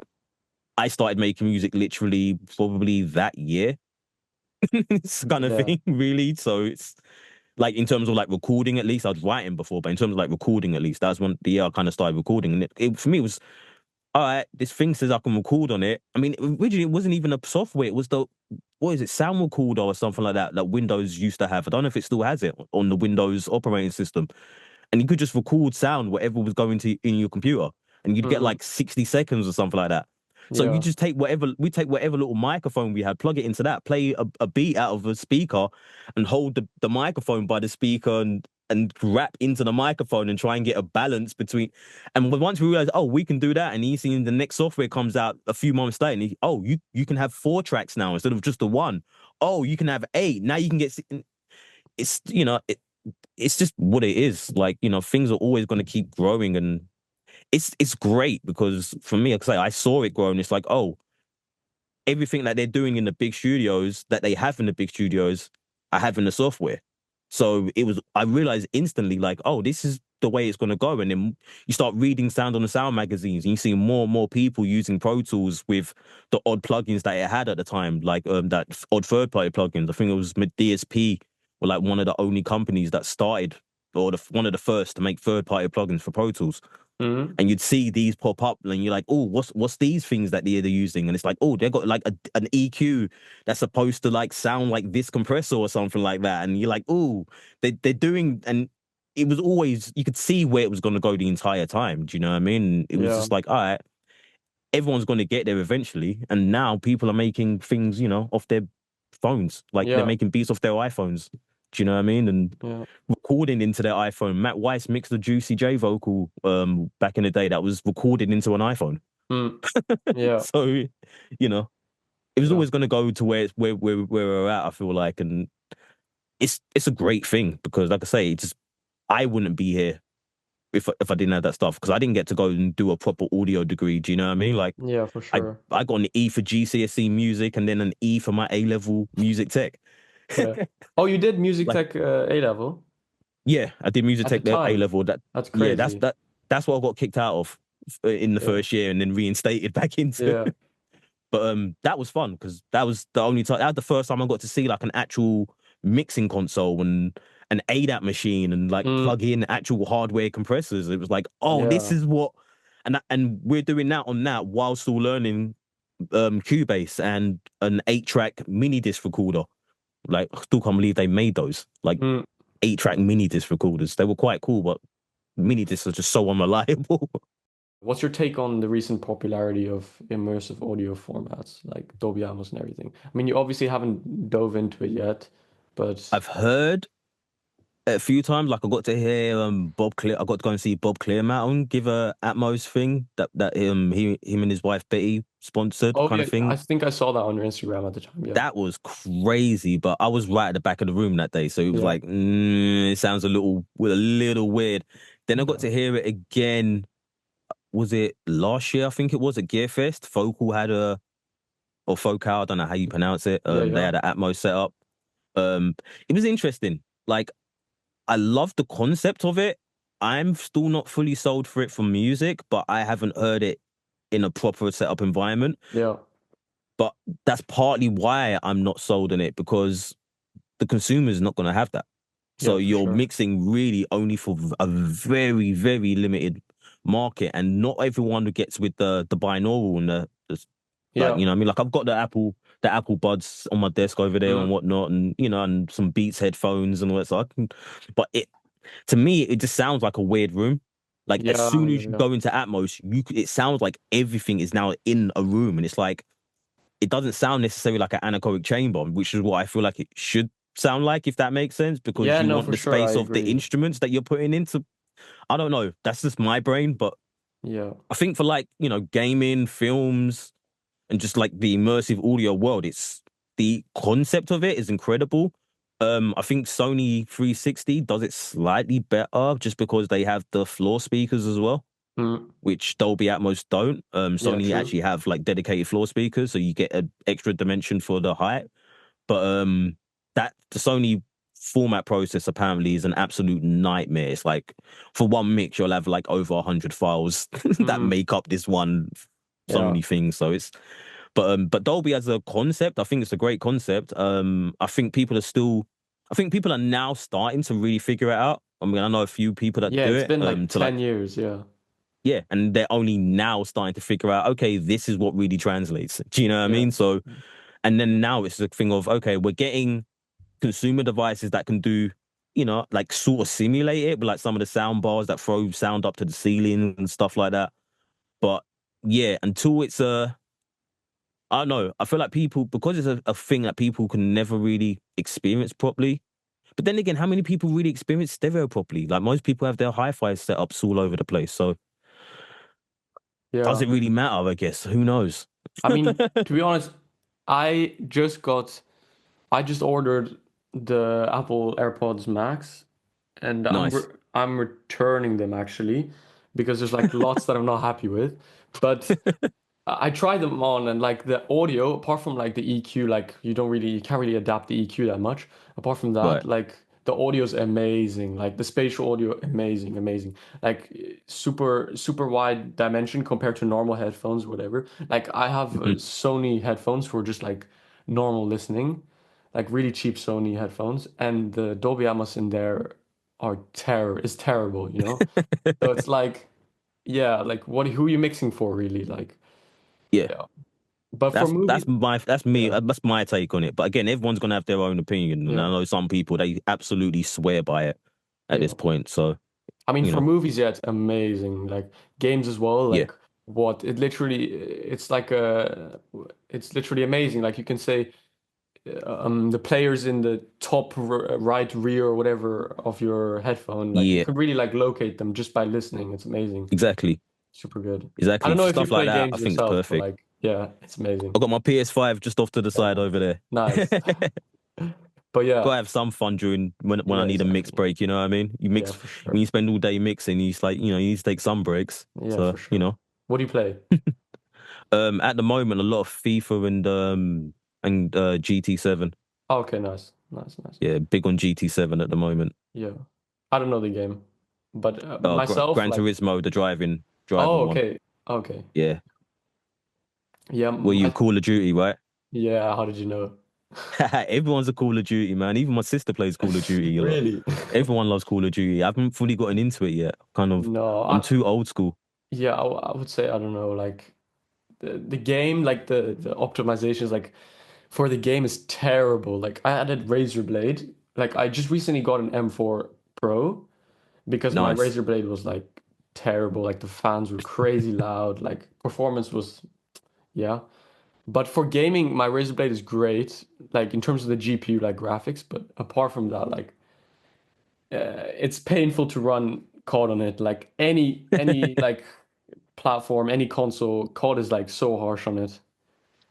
Speaker 3: I started making music literally probably that year. It's kind of thing, really. So it's like in terms of like recording, at least I was writing before, but in terms of like recording, at least that's when the year I kind of started recording. And it for me it was all right. This thing says I can record on it. I mean, originally it wasn't even a software. It was what is it, Sound Recorder or something like that Windows used to have. I don't know if it still has it on the Windows operating system. And you could just record sound whatever was going to in your computer, and you'd get like 60 seconds or something like that. So you just take whatever little microphone we had, plug it into that, play a beat out of a speaker, and hold the microphone by the speaker and rap into the microphone and try and get a balance between. And once we realized, oh, we can do that, and you see the next software comes out a few months later, and you can have 4 tracks now instead of just the one. Oh, you can have 8. Now you can get. It's it's just what it is. Like things are always going to keep growing, and it's great because for me, like I saw it grow, and it's like, oh, everything that they're doing in the big studios that they have in the big studios, I have in the software. So I realized instantly, like, oh, this is the way it's going to go. And then you start reading Sound on the Sound magazines, and you see more and more people using Pro Tools with the odd plugins that it had at the time, like that odd third-party plugins. I think it was DSP were like one of the only companies that started, or one of the first to make third-party plugins for Pro Tools. And you'd see these pop up, and you're like, oh, what's these things that they're using? And it's like, oh, they've got like an EQ that's supposed to like sound like this compressor or something like that. And you're like, oh, they're doing, and it was always, you could see where it was going to go the entire time. Do you know what I mean? And it was just like, all right, everyone's going to get there eventually. And now people are making things, off their phones. Like they're making beats off their iPhones. Do you know what I mean? And recording into their iPhone. Matt Weiss mixed the Juicy J vocal back in the day that was recorded into an iPhone.
Speaker 1: Yeah.
Speaker 3: So, it was always going to go to where we're at, I feel like. And it's a great thing because, like I say, I wouldn't be here if I didn't have that stuff, because I didn't get to go and do a proper audio degree. Do you know what I mean? Like,
Speaker 1: yeah, for sure.
Speaker 3: I got an E for GCSE music and then an E for my A-level music tech.
Speaker 1: Oh, you did music tech A-level?
Speaker 3: Yeah, I did music tech A-level.
Speaker 1: That's crazy.
Speaker 3: Yeah, that's what I got kicked out of in the first year and then reinstated back into.
Speaker 1: Yeah.
Speaker 3: But that was fun because that was the only time. That was the first time I got to see like an actual mixing console and an ADAT machine and like plug in actual hardware compressors. It was like, oh, this is what, and we're doing that on that while still learning Cubase and an 8-track mini disc recorder. Like, I still can't believe they made those. Like, 8-track mini disc recorders. They were quite cool, but mini discs are just so unreliable.
Speaker 1: What's your take on the recent popularity of immersive audio formats like Dolby Atmos and everything? I mean, you obviously haven't dove into it yet, but
Speaker 3: I've heard a few times. Like, I got to hear Bob Clear. I got to go and see Bob Clearmountain give a Atmos thing that him and his wife Betty sponsored kind of thing.
Speaker 1: I think I saw that on your Instagram at the time. Yeah.
Speaker 3: That was crazy, but I was right at the back of the room that day, so it was like it sounds a little weird. Then I got to hear it again. Was it last year? I think it was at Gearfest. Focal had Focal, I don't know how you pronounce it. They had an Atmos set up. It was interesting. Like, I love the concept of it. I'm still not fully sold for it for music, but I haven't heard it in a proper setup environment.
Speaker 1: Yeah.
Speaker 3: But that's partly why I'm not sold on it, because the consumer is not going to have that. So you're mixing really only for a very, very limited market, and not everyone who gets with the binaural and like, you know what I mean? Like, I've got the Apple the Apple Buds on my desk over there and
Speaker 1: Mm.
Speaker 3: whatnot, and and some Beats headphones and all that. So but to me, it just sounds like a weird room. Like as
Speaker 1: Yeah,
Speaker 3: soon
Speaker 1: yeah,
Speaker 3: as you
Speaker 1: yeah.
Speaker 3: go into Atmos, it sounds like everything is now in a room, and it's like it doesn't sound necessarily like an anechoic chamber, which is what I feel like it should sound like, if that makes sense, because
Speaker 1: Yeah,
Speaker 3: you
Speaker 1: no,
Speaker 3: want
Speaker 1: for
Speaker 3: the
Speaker 1: sure. I
Speaker 3: space of the
Speaker 1: agree.
Speaker 3: instruments that you're putting into. I don't know. That's just my brain, but
Speaker 1: Yeah.
Speaker 3: I think for like gaming, films, and just like the immersive audio world, it's the concept of it is incredible. I think Sony 360 does it slightly better just because they have the floor speakers as well,
Speaker 1: Mm.
Speaker 3: which Dolby Atmos don't.
Speaker 1: Yeah,
Speaker 3: Sony
Speaker 1: true.
Speaker 3: actually have like dedicated floor speakers, so you get an extra dimension for the height. But that the Sony format process apparently is an absolute nightmare. It's like for one mix you'll have like over 100 files that
Speaker 1: Mm.
Speaker 3: make up this one
Speaker 1: Yeah.
Speaker 3: Sony thing. So it's but Dolby as a concept, I think it's a great concept. I think people are now starting to really figure it out. I mean, I know a few people that
Speaker 1: Yeah,
Speaker 3: do
Speaker 1: it's
Speaker 3: it
Speaker 1: been like
Speaker 3: to like
Speaker 1: 10 years. Yeah.
Speaker 3: yeah, and they're only now starting to figure out, okay, this is what really translates. Do you know what I
Speaker 1: Yeah.
Speaker 3: mean? So, and then now it's a thing of, okay, we're getting consumer devices that can do, like sort of simulate it, but like some of the sound bars that throw sound up to the ceiling and stuff like that. But yeah, until it's I don't know, I feel like people, because it's a thing that people can never really experience properly. But then again, how many people really experience stereo properly? Like most people have their hi-fi setups all over the place. So does
Speaker 1: Yeah.
Speaker 3: it really matter? I guess. Who knows?
Speaker 1: I mean, to be honest, I just got, I just ordered the Apple AirPods Max, and
Speaker 3: Nice.
Speaker 1: I'm returning them actually because there's like lots that I'm not happy with. But I tried them on, and like the audio, apart from like the EQ, like you can't really adapt the EQ that much. Apart from that,
Speaker 3: Right.
Speaker 1: like the audio's amazing. Like the spatial audio, amazing, amazing. Like super wide dimension compared to normal headphones, whatever. Like I have
Speaker 3: Mhm.
Speaker 1: Sony headphones for just like normal listening, like really cheap Sony headphones, and the Dolby Atmos in there is terrible, you know? So it's like, yeah, like who are you mixing for really? Like,
Speaker 3: Yeah.
Speaker 1: yeah. But for movie,
Speaker 3: That's me.
Speaker 1: yeah,
Speaker 3: That's my take on it. But again, everyone's gonna have their own opinion, and
Speaker 1: yeah,
Speaker 3: I know some people they absolutely swear by it at
Speaker 1: yeah.
Speaker 3: this point. So
Speaker 1: I mean,
Speaker 3: you
Speaker 1: for
Speaker 3: know,
Speaker 1: movies, yeah, it's amazing. Like games as well.
Speaker 3: yeah,
Speaker 1: Like it's literally amazing. Like you can say, the players in the top right rear or whatever of your headphone. Like you
Speaker 3: yeah,
Speaker 1: can really like locate them just by listening. It's amazing.
Speaker 3: exactly,
Speaker 1: Super good. I
Speaker 3: exactly.
Speaker 1: don't know
Speaker 3: For
Speaker 1: if you
Speaker 3: stuff like
Speaker 1: play
Speaker 3: that,
Speaker 1: games
Speaker 3: I think it's
Speaker 1: yourself, but
Speaker 3: perfect.
Speaker 1: like, yeah, it's amazing.
Speaker 3: I got my PS5 just off to the side
Speaker 1: Yeah,
Speaker 3: over there.
Speaker 1: nice. But yeah,
Speaker 3: Gotta have some fun during when I
Speaker 1: yeah,
Speaker 3: need a mix
Speaker 1: exactly.
Speaker 3: break. You know what I mean? You
Speaker 1: Yeah,
Speaker 3: mix
Speaker 1: for
Speaker 3: when
Speaker 1: sure.
Speaker 3: you spend all day mixing. You just like you need to take some breaks.
Speaker 1: Yeah,
Speaker 3: So
Speaker 1: for sure. What do you play?
Speaker 3: at the moment, a lot of FIFA and GT7.
Speaker 1: Oh, okay, nice, nice, nice.
Speaker 3: Yeah, big on GT7 at the moment.
Speaker 1: Yeah, I don't know the game, but myself,
Speaker 3: Gran
Speaker 1: like,
Speaker 3: Turismo, the
Speaker 1: oh,
Speaker 3: driving one.
Speaker 1: okay, okay,
Speaker 3: Yeah,
Speaker 1: yeah,
Speaker 3: well, you Call of Duty, right?
Speaker 1: yeah. How did you know?
Speaker 3: Everyone's a Call of Duty, man. Even my sister plays Call of Duty a lot.
Speaker 1: Really?
Speaker 3: Everyone loves Call of Duty. I haven't fully gotten into it yet.
Speaker 1: No,
Speaker 3: I'm too old school.
Speaker 1: yeah, I would say I don't know, like the game, like the optimizations, like for the game is terrible. Like I had a Razer Blade, like I just recently got an M4 Pro because my
Speaker 3: Nice.
Speaker 1: Razer Blade was like terrible. Like the fans were crazy loud. Like performance was, yeah. But for gaming, my Razer Blade is great, like in terms of the GPU, like graphics. But apart from that, like it's painful to run COD on it. Like any like platform, any console, COD is like so harsh on it.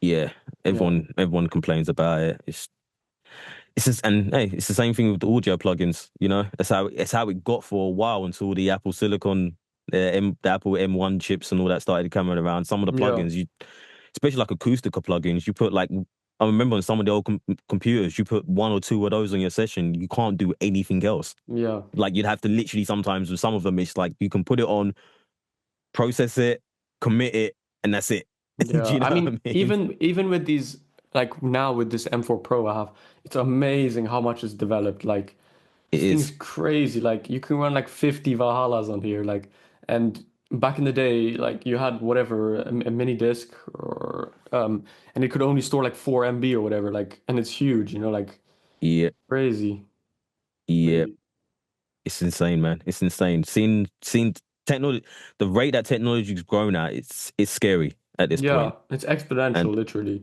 Speaker 3: Yeah,
Speaker 1: Yeah,
Speaker 3: everyone complains about it. It's just, and hey, it's the same thing with the audio plugins. That's how it got for a while until the Apple Silicon, the Apple M1 chips and all that started coming around. Some of the
Speaker 1: yeah,
Speaker 3: plugins, especially like Acoustical plugins, you put like I remember on some of the old computers, you put one or two of those on your session, you can't do anything else.
Speaker 1: yeah.
Speaker 3: Like you'd have to literally sometimes with some of them, it's like you can put it on, process it, commit it, and that's it. Do
Speaker 1: Yeah,
Speaker 3: you know
Speaker 1: I
Speaker 3: what
Speaker 1: mean,
Speaker 3: I mean?
Speaker 1: even with these, like now with this M4 Pro I have, it's amazing how much is developed. Like
Speaker 3: It
Speaker 1: this thing's
Speaker 3: is.
Speaker 1: crazy. Like you can run like 50 Valhallas on here. Like, and back in the day, like you had whatever a mini disc or and it could only store like 4 MB or whatever, like, and it's huge, like
Speaker 3: Yeah,
Speaker 1: crazy,
Speaker 3: yeah.
Speaker 1: crazy.
Speaker 3: It's insane, man. It's insane. Seeing technology, the rate that technology's grown at, it's scary at this
Speaker 1: Yeah,
Speaker 3: point.
Speaker 1: it's exponential,
Speaker 3: And
Speaker 1: literally.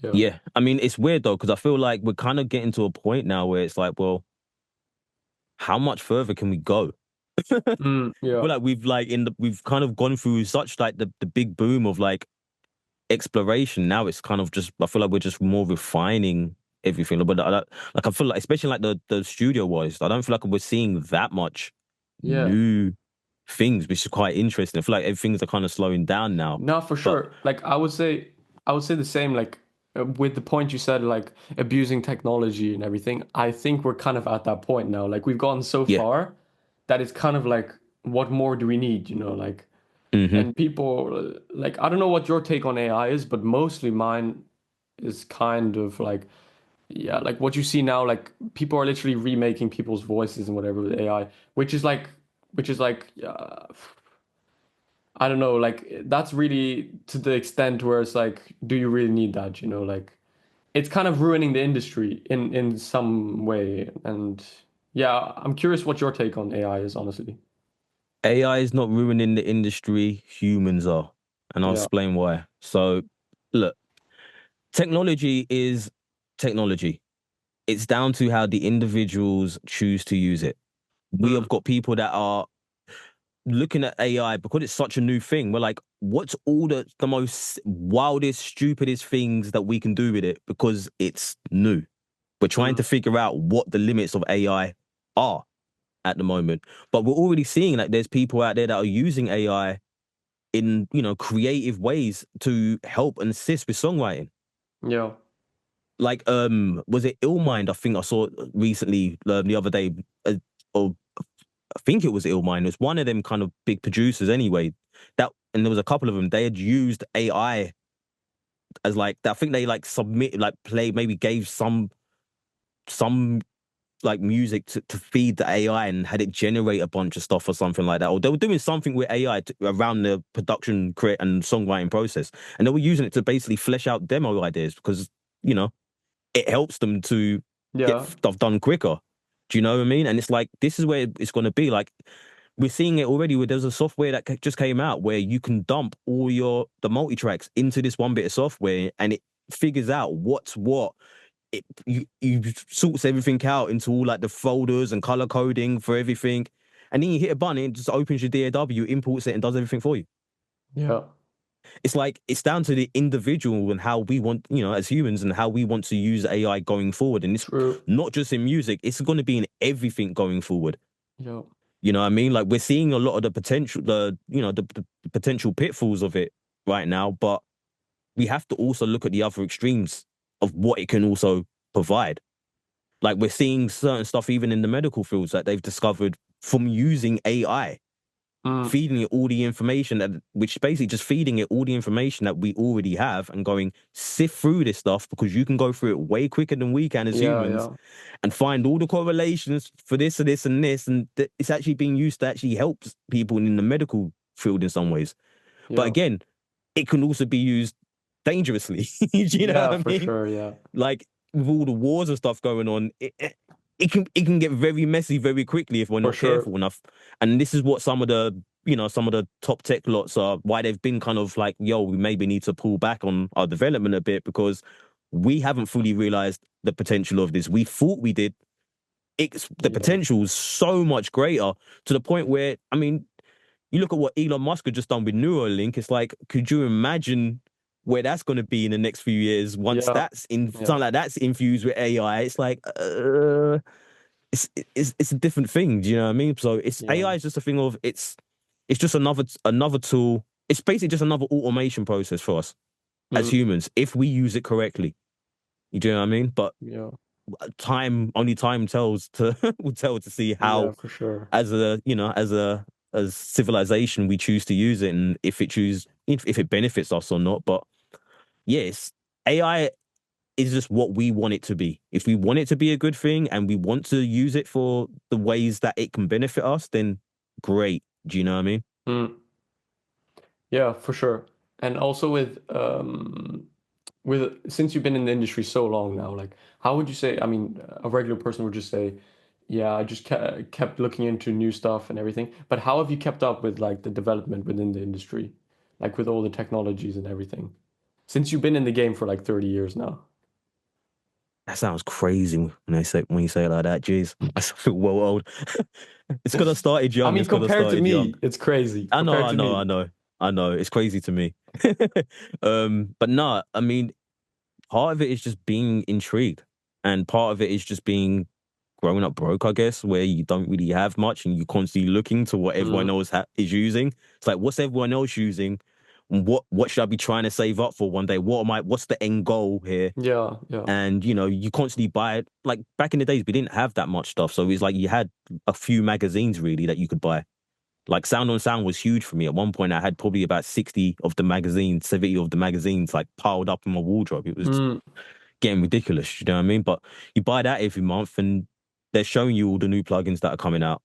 Speaker 1: Yeah.
Speaker 3: yeah, I mean, it's weird though, because I feel like we're kind of getting to a point now where it's like, well, how much further can we go? I
Speaker 1: Yeah.
Speaker 3: feel like we've kind of gone through such like the big boom of like exploration. Now it's kind of just, I feel like we're just more refining everything. But I feel like, especially like the studio wise, I don't feel like we're seeing that much
Speaker 1: Yeah.
Speaker 3: new things, which is quite interesting. I feel like everything's are kind of slowing down now.
Speaker 1: No, for
Speaker 3: But
Speaker 1: sure. Like I would say the same, like with the point you said, like abusing technology and everything. I think we're kind of at that point now. Like we've gone so
Speaker 3: yeah,
Speaker 1: far that it's kind of like, what more do we need, like,
Speaker 3: hmm
Speaker 1: and people, like, I don't know what your take on AI is, but mostly mine is kind of like, yeah, like what you see now, like people are literally remaking people's voices and whatever with AI, which is like, I don't know, like that's really to the extent where it's like, do you really need that? Like it's kind of ruining the industry in some way. And yeah, I'm curious what your take on AI is, honestly.
Speaker 3: AI is not ruining the industry, humans are. And I'll
Speaker 1: Yeah.
Speaker 3: explain why. So, look, technology is technology. It's down to how the individuals choose to use it. We have
Speaker 1: Mm,
Speaker 3: got people that are looking at AI because it's such a new thing. We're like, what's all the most wildest, stupidest things that we can do with it because it's new? We're trying to
Speaker 1: mm,
Speaker 3: figure out what the limits of AI are at the moment. But we're already seeing that there's people out there that are using AI in, creative ways to help and assist with songwriting.
Speaker 1: yeah.
Speaker 3: Like, was it Illmind? I think I saw recently the other day, or I think it was Illmind. It was one of them kind of big producers anyway. And there was a couple of them. They had used AI as like I think they like submitted, like play, maybe gave some like music to feed the AI and had it generate a bunch of stuff or something like that. Or they were doing something with AI around the production, create and songwriting process, and they were using it to basically flesh out demo ideas because you know it helps them to get
Speaker 1: Yeah.
Speaker 3: stuff done quicker. Do you know what I mean? And it's like this is where it's going to be. Like we're seeing it already. Where there's a software that just came out where you can dump all the multi tracks into this one bit of software, and it figures out what's what. You sorts everything out into all like the folders and color coding for everything, and then you hit a button, and it just opens your DAW, imports it, and does everything for you.
Speaker 1: Yeah.
Speaker 3: It's like it's down to the individual and how we want, as humans, and how we want to use AI going forward. And it's
Speaker 1: True.
Speaker 3: not just in music; it's going to be in everything going forward.
Speaker 1: Yeah.
Speaker 3: You know what I mean? Like we're seeing a lot of the potential, the potential pitfalls of it right now, but we have to also look at the other extremes of what it can also provide. Like we're seeing certain stuff even in the medical fields that they've discovered from using AI,
Speaker 1: Mm,
Speaker 3: feeding it all the information which basically just feeding it all the information that we already have and going sift through this stuff because you can go through it way quicker than we can as
Speaker 1: yeah.
Speaker 3: humans
Speaker 1: Yeah.
Speaker 3: and find all the correlations for this and this and this, and it's actually being used to actually help people in the medical field in some ways. But
Speaker 1: Yeah.
Speaker 3: again, it can also be used dangerously. Do you know
Speaker 1: Yeah.
Speaker 3: what I
Speaker 1: For
Speaker 3: mean?
Speaker 1: sure. Yeah.
Speaker 3: Like with all the wars and stuff going on, it can get very messy very quickly if we're
Speaker 1: For
Speaker 3: not
Speaker 1: sure.
Speaker 3: careful enough. And this is what some of the top tech lots are why they've been kind of like, yo, we maybe need to pull back on our development a bit because we haven't fully realized the potential of this. We thought we did. The
Speaker 1: Yeah.
Speaker 3: potential is so much greater to the point where, I mean, you look at what Elon Musk had just done with Neuralink. It's like, could you imagine where that's going to be in the next few years once
Speaker 1: Yeah.
Speaker 3: that's in
Speaker 1: Yeah.
Speaker 3: something like that's infused with AI? It's like, it's a different thing. Do you know what I mean? So it's
Speaker 1: Yeah.
Speaker 3: AI is just a thing of it's just another tool. It's basically just another automation process for us as
Speaker 1: Mm,
Speaker 3: humans if we use it correctly. You do know what I mean? But
Speaker 1: yeah.
Speaker 3: only time tells to will tell to see
Speaker 1: Yeah.
Speaker 3: how
Speaker 1: For sure.
Speaker 3: as civilization we choose to use it and if it benefits us or not. But yes, AI is just what we want it to be. If we want it to be a good thing and we want to use it for the ways that it can benefit us, then great. Do you know what I mean?
Speaker 1: Mm. Yeah, for sure. And also with since you've been in the industry so long now, like how would you say, I mean, a regular person would just say, yeah, I just kept looking into new stuff and everything. But how have you kept up with like the development within the industry? Like with all the technologies and everything? Since you've been in the game for like 30 years now.
Speaker 3: That sounds crazy when you say it like that. Jeez, I feel well old. It's because I started
Speaker 1: I
Speaker 3: young.
Speaker 1: mean,
Speaker 3: It's because I
Speaker 1: compared to
Speaker 3: started young.
Speaker 1: me, it's crazy.
Speaker 3: I know,
Speaker 1: Compared
Speaker 3: I
Speaker 1: to
Speaker 3: know, I
Speaker 1: me.
Speaker 3: know, I know. It's crazy to me. But nah, I mean, part of it is just being intrigued, and part of it is just being growing up broke, I guess, where you don't really have much, and you're constantly looking to what everyone
Speaker 1: Mm,
Speaker 3: else is using. It's like, what's everyone else using? What should I be trying to save up for one day? What's the end goal here?
Speaker 1: yeah, yeah,
Speaker 3: And you constantly buy it. Like back in the days, we didn't have that much stuff, so it was like you had a few magazines really that you could buy. Like Sound on Sound was huge for me. At one point, I had probably about 60 of the magazines, 70 of the magazines, like piled up in my wardrobe. It was
Speaker 1: mm,
Speaker 3: getting ridiculous. You know what I mean? But you buy that every month, and they're showing you all the new plugins that are coming out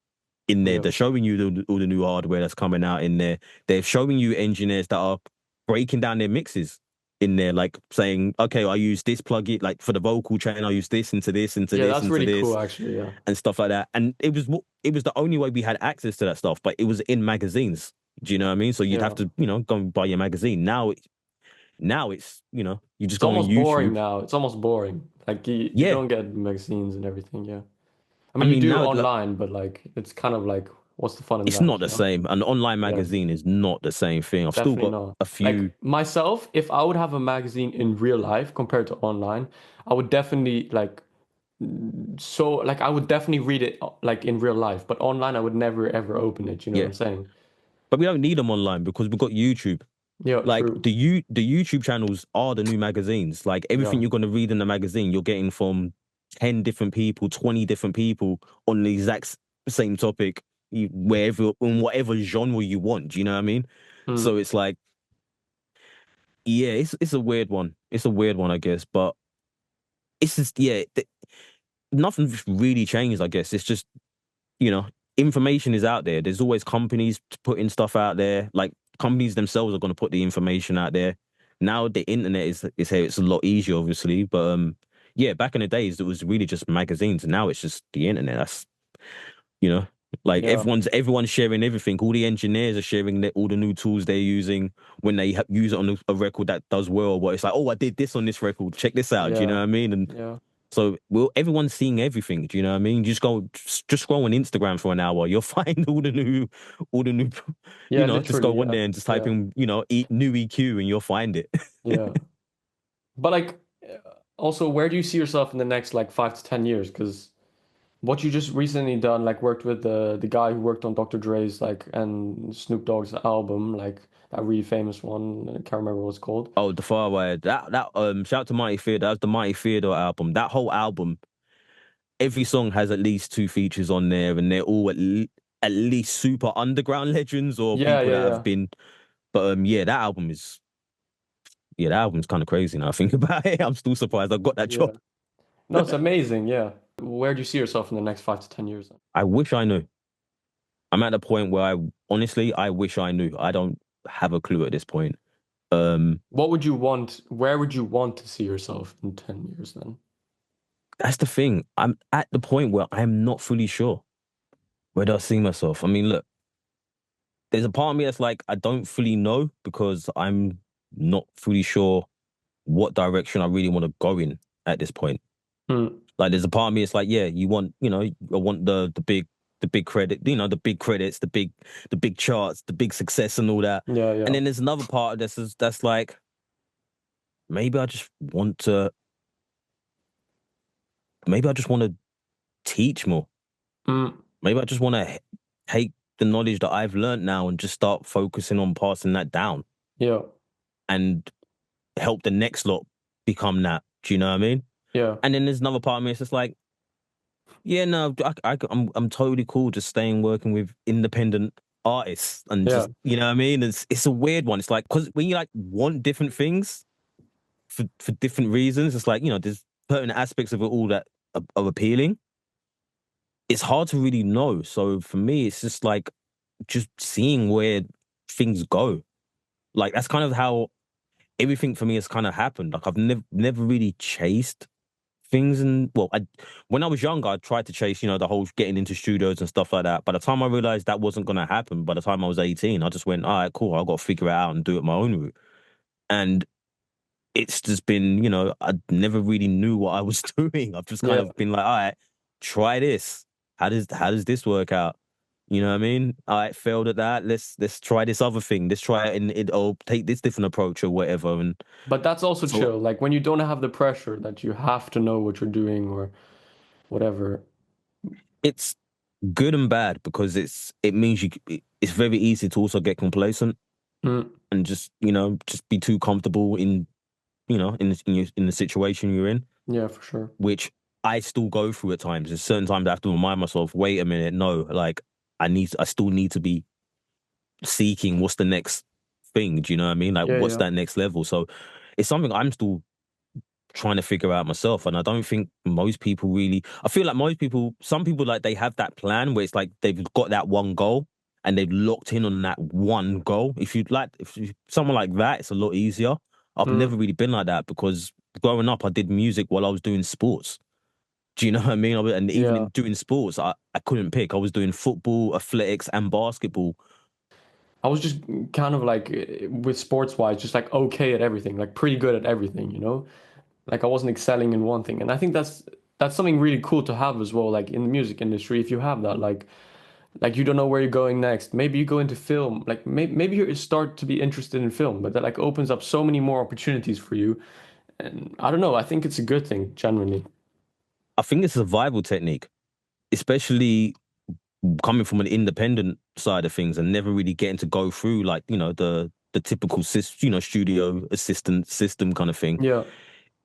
Speaker 3: in there.
Speaker 1: yeah,
Speaker 3: They're showing you all the new hardware that's coming out in there. They're showing you engineers that are breaking down their mixes in there, like saying, okay, I use this plugin, like for the vocal chain, I use this into this, into
Speaker 1: yeah.
Speaker 3: this,
Speaker 1: That's
Speaker 3: into
Speaker 1: really
Speaker 3: this,
Speaker 1: cool, actually. Yeah,
Speaker 3: and stuff like that. And it was the only way we had access to that stuff, but it was in magazines. Do you know what I mean? So you'd have
Speaker 1: yeah.
Speaker 3: to, go and buy your magazine. Now it's, you just
Speaker 1: It's
Speaker 3: go on
Speaker 1: almost boring
Speaker 3: YouTube.
Speaker 1: now. It's almost boring. Like you
Speaker 3: Yeah.
Speaker 1: don't get magazines and everything. Yeah. I
Speaker 3: I
Speaker 1: mean, you
Speaker 3: mean,
Speaker 1: do
Speaker 3: now like,
Speaker 1: online, but like it's kind of like, what's the fun in
Speaker 3: it's
Speaker 1: that,
Speaker 3: not the
Speaker 1: you know?
Speaker 3: same. An online
Speaker 1: Yeah,
Speaker 3: magazine is not the same thing. I've still
Speaker 1: definitely
Speaker 3: got
Speaker 1: not.
Speaker 3: a
Speaker 1: Like
Speaker 3: few.
Speaker 1: myself, if I would have a magazine in real life compared to online, I would definitely like so like I would definitely read it like in real life, but online I would never ever open it, you know what
Speaker 3: Yeah.
Speaker 1: I'm saying?
Speaker 3: But we don't need them online because we've got YouTube.
Speaker 1: Yeah,
Speaker 3: Like
Speaker 1: true.
Speaker 3: the YouTube channels are the new magazines. Like everything
Speaker 1: Yeah.
Speaker 3: you're going to read in the magazine, you're getting from 10 different people, 20 different people on the exact same topic, wherever, in whatever genre you want. Do you know what I mean?
Speaker 1: Mm,
Speaker 3: So it's like, yeah, it's a weird one. It's a weird one, I guess. But it's just, yeah, nothing's really changed, I guess. It's just, you know, information is out there. There's always companies putting stuff out there. Like companies themselves are going to put the information out there. Now the internet is here. It's a lot easier, obviously. But yeah, back in the days it was really just magazines. And now it's just the internet. That's you know, like
Speaker 1: yeah.
Speaker 3: everyone's sharing everything. All the engineers are sharing all the new tools they're using when they use it on a record that does well. But it's like, oh, I did this on this record. Check this out. Do you know
Speaker 1: Yeah.
Speaker 3: what I mean? And
Speaker 1: Yeah.
Speaker 3: so everyone's seeing everything. Do you know what I mean? Just scroll on Instagram for an hour. You'll find all the new,
Speaker 1: Yeah,
Speaker 3: just
Speaker 1: literally,
Speaker 3: go on
Speaker 1: yeah.
Speaker 3: there and just type
Speaker 1: Yeah.
Speaker 3: in, new EQ and you'll find it.
Speaker 1: Yeah. But like also where do you see yourself in the next like 5 to 10 years? Because what you just recently done, like worked with the guy who worked on Dr. Dre's like and Snoop Dogg's album, like that really famous one. I can't remember what it's called.
Speaker 3: Oh, the Far Wide. Shout out to Mighty Theodore. That was the Mighty Theodore album. That whole album, every song has at least two features on there, and they're all at least super underground legends or
Speaker 1: Yeah,
Speaker 3: people
Speaker 1: yeah,
Speaker 3: that have
Speaker 1: yeah.
Speaker 3: been. But yeah, that album's kind of crazy now. I think about it. I'm still surprised I got that
Speaker 1: Yeah.
Speaker 3: job.
Speaker 1: No, it's amazing, yeah. Where do you see yourself in the next 5 to 10 years then?
Speaker 3: I wish I knew. I'm at the point where I wish I knew. I don't have a clue at this point. Um,
Speaker 1: What would you want, where would you want to see yourself in 10 years then?
Speaker 3: that's the thing. I'm at the point where I'm not fully sure where do I see myself. I mean, look, there's a part of me that's like I don't fully know because I'm not fully sure what direction I really want to go in at this point.
Speaker 1: Hmm.
Speaker 3: Like, there's a part of me it's like, yeah, I want the big credit, the big credits, the big charts, the big success and all that.
Speaker 1: Yeah,
Speaker 3: And
Speaker 1: yeah.
Speaker 3: then there's another part of this that's like maybe I just want to maybe I just want to teach more.
Speaker 1: Hmm.
Speaker 3: Maybe I just want to take the knowledge that I've learned now and just start focusing on passing that down
Speaker 1: Yeah,
Speaker 3: and help the next lot become that. Do you know what I mean?
Speaker 1: yeah,
Speaker 3: And then there's another part of me. It's just like, yeah, no, I'm totally cool just staying working with independent artists and
Speaker 1: yeah,
Speaker 3: just you know what I mean. It's a weird one. It's like because when you like want different things for different reasons, it's like there's certain aspects of it all that are appealing. It's hard to really know. So for me, it's just like just seeing where things go. Like that's kind of how everything for me has kind of happened. Like I've never really chased things, and well, when I was younger, I tried to chase, the whole getting into studios and stuff like that. By the time I realized that wasn't going to happen, by the time I was 18, I just went, all right, cool, I've got to figure it out and do it my own route. And it's just been, I never really knew what I was doing. I've just kind
Speaker 1: Yeah.
Speaker 3: of been like, all right, try this. How does this work out? You know what I mean? All right, failed at that. Let's try this other thing. Let's try it and or take this different approach or whatever. And
Speaker 1: But that's also
Speaker 3: so
Speaker 1: chill. Like when you don't have the pressure that you have to know what you're doing or whatever.
Speaker 3: it's good and bad because it means it's very easy to also get complacent
Speaker 1: Mm,
Speaker 3: and just be too comfortable in the situation you're in,
Speaker 1: yeah, for sure.
Speaker 3: which I still go through at times. There's certain times I have to remind myself, wait a minute, no, like I still need to be seeking what's the next thing. Do you know what I mean? Like
Speaker 1: Yeah,
Speaker 3: what's
Speaker 1: yeah.
Speaker 3: that next level? So it's something I'm still trying to figure out myself, and I don't think most people really. I feel like some people, like, they have that plan where it's like they've got that one goal and they've locked in on that one goal. If you someone like that, it's a lot easier. I've
Speaker 1: Mm,
Speaker 3: never really been like that because growing up I did music while I was doing sports. Do you know what I mean? And even
Speaker 1: yeah.
Speaker 3: in doing sports, I couldn't pick. I was doing football, athletics, and basketball.
Speaker 1: I was just kind of like with sports wise, just like okay at everything, like pretty good at everything, you know? Like I wasn't excelling in one thing. And I think that's something really cool to have as well, like in the music industry, if you have that, like you don't know where you're going next. Maybe you go into film, like maybe you start to be interested in film, but that like opens up so many more opportunities for you. And I don't know, I think it's a good thing, generally.
Speaker 3: I think it's a survival technique, especially coming from an independent side of things and never really getting to go through, like, the typical studio assistant system kind of thing.
Speaker 1: Yeah.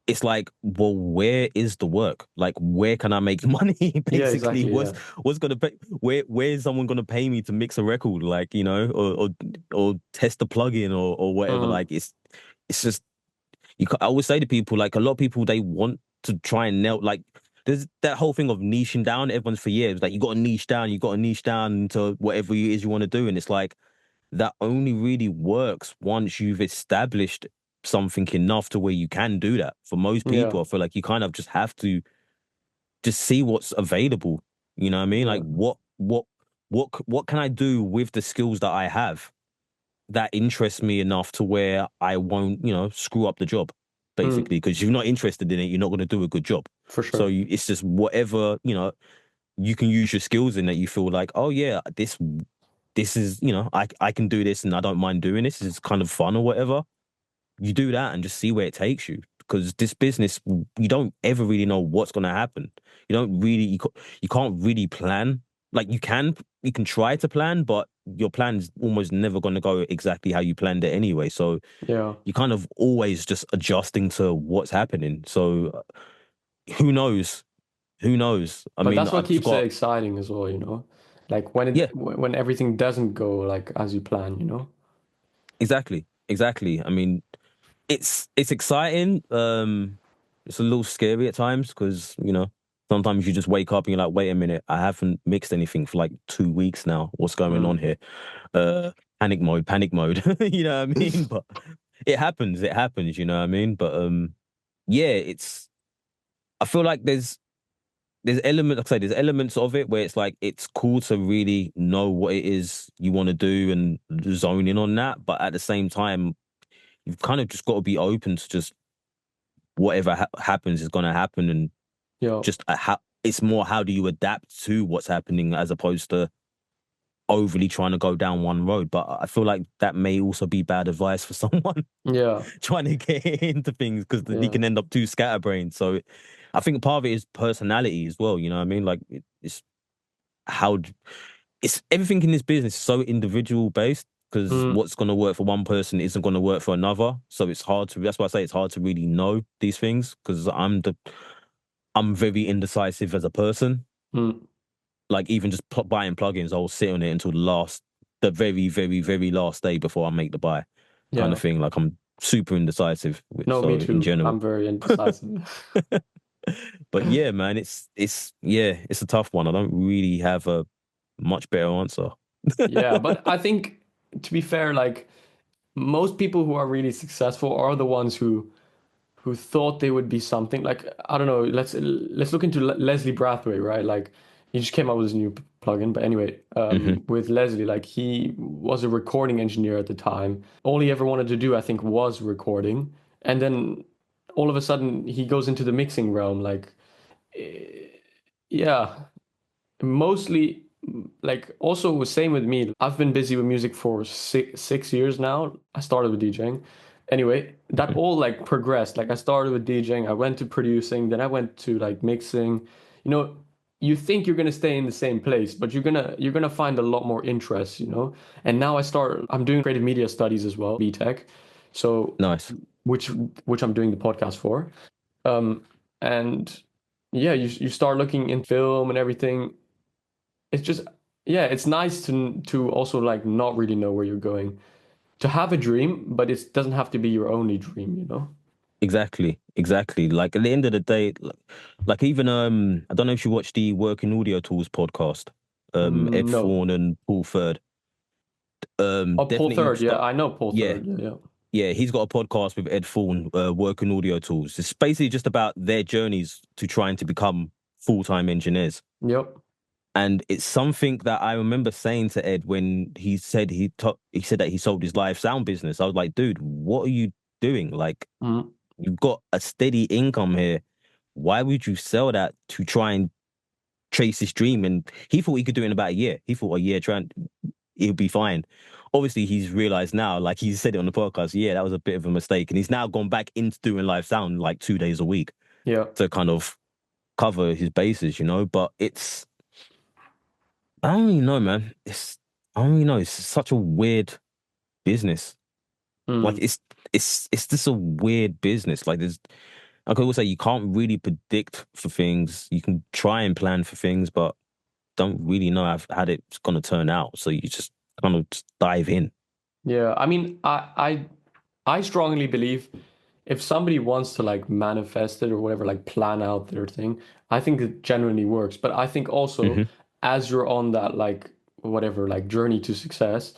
Speaker 3: It's like, well, where is the work? Like, where can I make money?
Speaker 1: Yeah,
Speaker 3: Basically,
Speaker 1: exactly. Yeah.
Speaker 3: what's gonna pay? Where is someone gonna pay me to mix a record? Like, or test a plugin or whatever.
Speaker 1: Mm,
Speaker 3: Like, it's just I always say to people, like, a lot of people, they want to try and nail, like, there's that whole thing of niching down. Everyone's for years like, you got to niche down into whatever it is you want to do, and it's like that only really works once you've established something enough to where you can do that. For most
Speaker 1: yeah.
Speaker 3: people, I feel like you kind of just have to just see what's available. You know what I mean?
Speaker 1: Yeah.
Speaker 3: Like, what can I do with the skills that I have that interests me enough to where I won't, screw up the job,
Speaker 1: Mm,
Speaker 3: basically. Because if you're not interested in it, you're not going to do a good job.
Speaker 1: for
Speaker 3: So
Speaker 1: sure.
Speaker 3: it's just whatever, you can use your skills in that you feel like, oh yeah, this is, I can do this and I don't mind doing this. It's kind of fun or whatever. You do that and just see where it takes you. Because this business, you don't ever really know what's going to happen. You can't really plan. Like, you can try to plan, but your plan's almost never going to go exactly how you planned it anyway. So
Speaker 1: Yeah.
Speaker 3: you're kind of always just adjusting to what's happening. So who knows? Who knows? I
Speaker 1: But
Speaker 3: mean,
Speaker 1: that's what
Speaker 3: I've
Speaker 1: keeps it
Speaker 3: got,
Speaker 1: exciting as well, you know? Like
Speaker 3: yeah,
Speaker 1: when everything doesn't go like as you plan, you know?
Speaker 3: exactly. I mean, it's exciting. It's a little scary at times because sometimes you just wake up and you're like, wait a minute, I haven't mixed anything for like 2 weeks now. What's going
Speaker 1: Mm,
Speaker 3: on here? Uh, panic mode. You know what I mean? But it happens. It happens. You know what I mean? But yeah, I feel like there's elements of it where it's like it's cool to really know what it is you want to do and zone in on that. But at the same time, you've kind of just got to be open to just whatever happens is going to happen, and
Speaker 1: yeah.
Speaker 3: just it's more how do you adapt to what's happening as opposed to overly trying to go down one road. But I feel like that may also be bad advice for someone
Speaker 1: Yeah.
Speaker 3: trying to get into things because you
Speaker 1: Yeah.
Speaker 3: can end up too scatterbrained. So I think part of it is personality as well. You know what I mean? Like, it's how it's everything in this business is so individual based because
Speaker 1: Mm,
Speaker 3: what's going to work for one person isn't going to work for another. So that's why I say it's hard to really know these things because I'm very indecisive as a person.
Speaker 1: mm,
Speaker 3: Like, even just buying plugins, I'll sit on it until the very, very, very last day before I make the buy, kind of
Speaker 1: yeah.
Speaker 3: thing. Like, I'm super indecisive.
Speaker 1: No,
Speaker 3: So
Speaker 1: me
Speaker 3: in
Speaker 1: too.
Speaker 3: general,
Speaker 1: I'm very indecisive.
Speaker 3: but yeah, man, it's a tough one. I don't really have a much better answer.
Speaker 1: Yeah, but I think to be fair, like most people who are really successful are the ones who thought they would be something. Like, I don't know, let's look into Leslie Brathwaite, right? Like, he just came out with his new plugin. But anyway,
Speaker 3: Hmm.
Speaker 1: with Leslie, like, he was a recording engineer at the time. All he ever wanted to do, I think, was recording. And then all of a sudden he goes into the mixing realm. Like, yeah, mostly, like, also same with me. I've been busy with music for six years now. I started with DJing. Anyway, that all like progressed. Like, I started with DJing, I went to producing, then I went to like mixing. You know, you think you're gonna stay in the same place, but you're gonna find a lot more interest, you know. And now I'm doing creative media studies as well, BTech. So
Speaker 3: Nice.
Speaker 1: which which I'm doing the podcast for. Um, and yeah, you start looking in film and everything. It's just, yeah, it's nice to also like not really know where you're going, to have a dream, but it doesn't have to be your only dream, you know.
Speaker 3: Exactly, exactly. Like at the end of the day, like even I don't know if you watch the Working Audio Tools podcast, Ed
Speaker 1: No.
Speaker 3: Thorne and Paul Third.
Speaker 1: Oh, Paul
Speaker 3: Definitely
Speaker 1: Third, yeah,
Speaker 3: start.
Speaker 1: I know Paul
Speaker 3: Yeah,
Speaker 1: Third, yeah, yeah.
Speaker 3: yeah. He's got a podcast with Ed Thorne, Working Audio Tools. It's basically just about their journeys to trying to become full-time engineers.
Speaker 1: Yep.
Speaker 3: And it's something that I remember saying to Ed when he said he said that he sold his live sound business. I was like, dude, what are you doing? Like,
Speaker 1: Mm.
Speaker 3: you've got a steady income here. Why would you sell that to try and chase this dream? And he thought he could do it in about a year. He thought a year trying, he'll be fine. Obviously, he's realized now, like he said it on the podcast, yeah, that was a bit of a mistake. And he's now gone back into doing live sound like 2 days a week
Speaker 1: Yeah.
Speaker 3: to kind of cover his bases, you know. But I don't really know, man. I don't really know. It's such a weird business. Like
Speaker 1: Mm.
Speaker 3: it's just a weird business. Like I could always say you can't really predict for things. You can try and plan for things, but don't really know how it's gonna turn out. So you just kind of just dive in.
Speaker 1: Yeah, I mean, I strongly believe if somebody wants to like manifest it or whatever, like plan out their thing, I think it genuinely works. But I think also,
Speaker 3: Hmm.
Speaker 1: as you're on that like whatever like journey to success,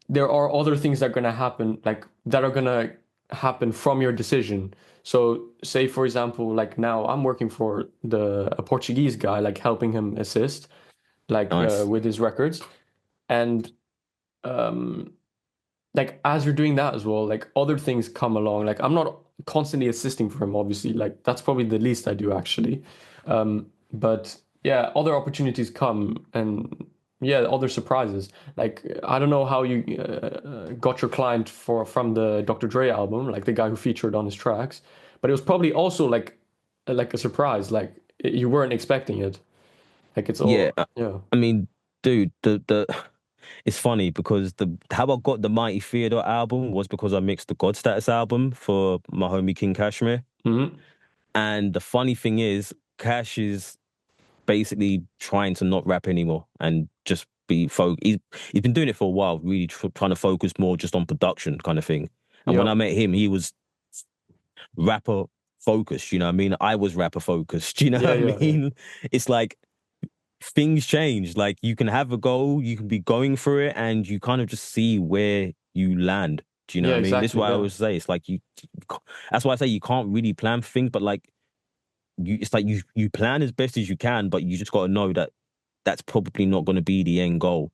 Speaker 1: there are other things that are gonna happen, like that are gonna happen from your decision. So say for example, like now I'm working for a Portuguese guy, like helping him assist like
Speaker 3: Nice.
Speaker 1: with his records. And um like as you're doing that as well, like other things come along. Like I'm not constantly assisting for him, obviously. Like that's probably the least I do actually. But yeah, other opportunities come, and yeah, other surprises. Like I don't know how you got your client from the Dr. Dre album, like the guy who featured on his tracks, but it was probably also like a surprise. Like you weren't expecting it. Like it's
Speaker 3: Yeah.
Speaker 1: all yeah.
Speaker 3: I mean, dude, the it's funny because the how I got the Mighty Theodore album was because I mixed the God Status album for my homie King Kashmir.
Speaker 1: Hmm.
Speaker 3: And the funny thing is, Cash is basically trying to not rap anymore and just be he's been doing it for a while, really trying to focus more just on production kind of thing. And when I
Speaker 1: Yep.
Speaker 3: met him, he was rapper focused, you know what I mean? I was rapper focused, you know
Speaker 1: Yeah,
Speaker 3: what I
Speaker 1: yeah, yeah.
Speaker 3: mean? It's like things change. Like you can have a goal, you can be going for it, and you kind of just see where you land. Do you know
Speaker 1: Yeah,
Speaker 3: what I mean? This is
Speaker 1: exactly.
Speaker 3: why I
Speaker 1: Yeah.
Speaker 3: always say it's like that's why I say you can't really plan for things, but like it's like you plan as best as you can, but you just got to know that that's probably not going to be the end goal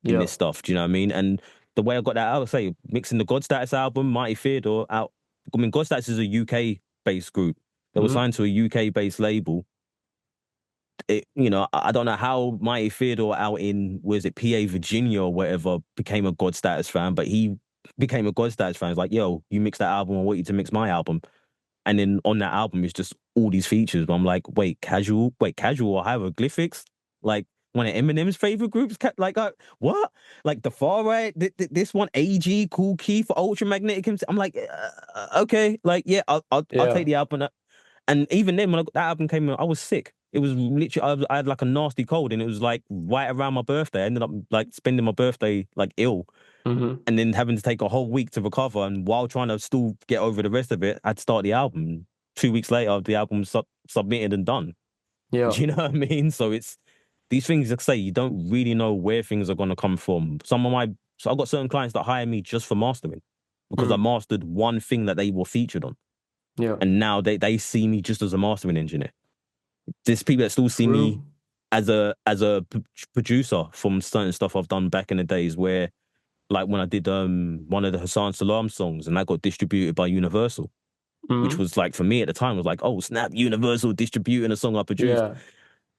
Speaker 3: in
Speaker 1: Yeah.
Speaker 3: this stuff. Do you know what I mean? And the way I got that out, I say mixing the God Status album, Mighty Theodore out. I mean, God Status is a UK based group. They were
Speaker 1: Hmm.
Speaker 3: signed to a UK based label. You know, I don't know how Mighty Theodore out in was it PA Virginia or whatever became a God Status fan, but he became a God Status fan. It's like, yo, you mix that album, I want you to mix my album. And then on that album is just all these features. But I'm like, casual or hieroglyphics? Like one of Eminem's favorite groups? What? Like the far right? This one, AG, Cool Key for Ultramagnetic. I'm like, okay, like yeah, I'll take
Speaker 1: Yeah.
Speaker 3: the album. And even then, when that album came out, I was sick. It was literally I had like a nasty cold, and it was like right around my birthday. I ended up like spending my birthday like ill,
Speaker 1: Hmm.
Speaker 3: and then having to take a whole week to recover. And while trying to still get over the rest of it, I'd start the album. 2 weeks later, the album was submitted and done.
Speaker 1: Yeah.
Speaker 3: Do you know what I mean? So it's these things, like I say, you don't really know where things are going to come from. So I've got certain clients that hire me just for mastering. because I mastered one thing that they were featured on.
Speaker 1: Yeah.
Speaker 3: And now they see me just as a mastering engineer. There's people that still see me as a producer from certain stuff I've done back in the days, where like when I did one of the Hassan Salam songs, and that got distributed by Universal, which was like, for me at the time, was like, oh snap, Universal distributing a song I produced.
Speaker 1: Yeah.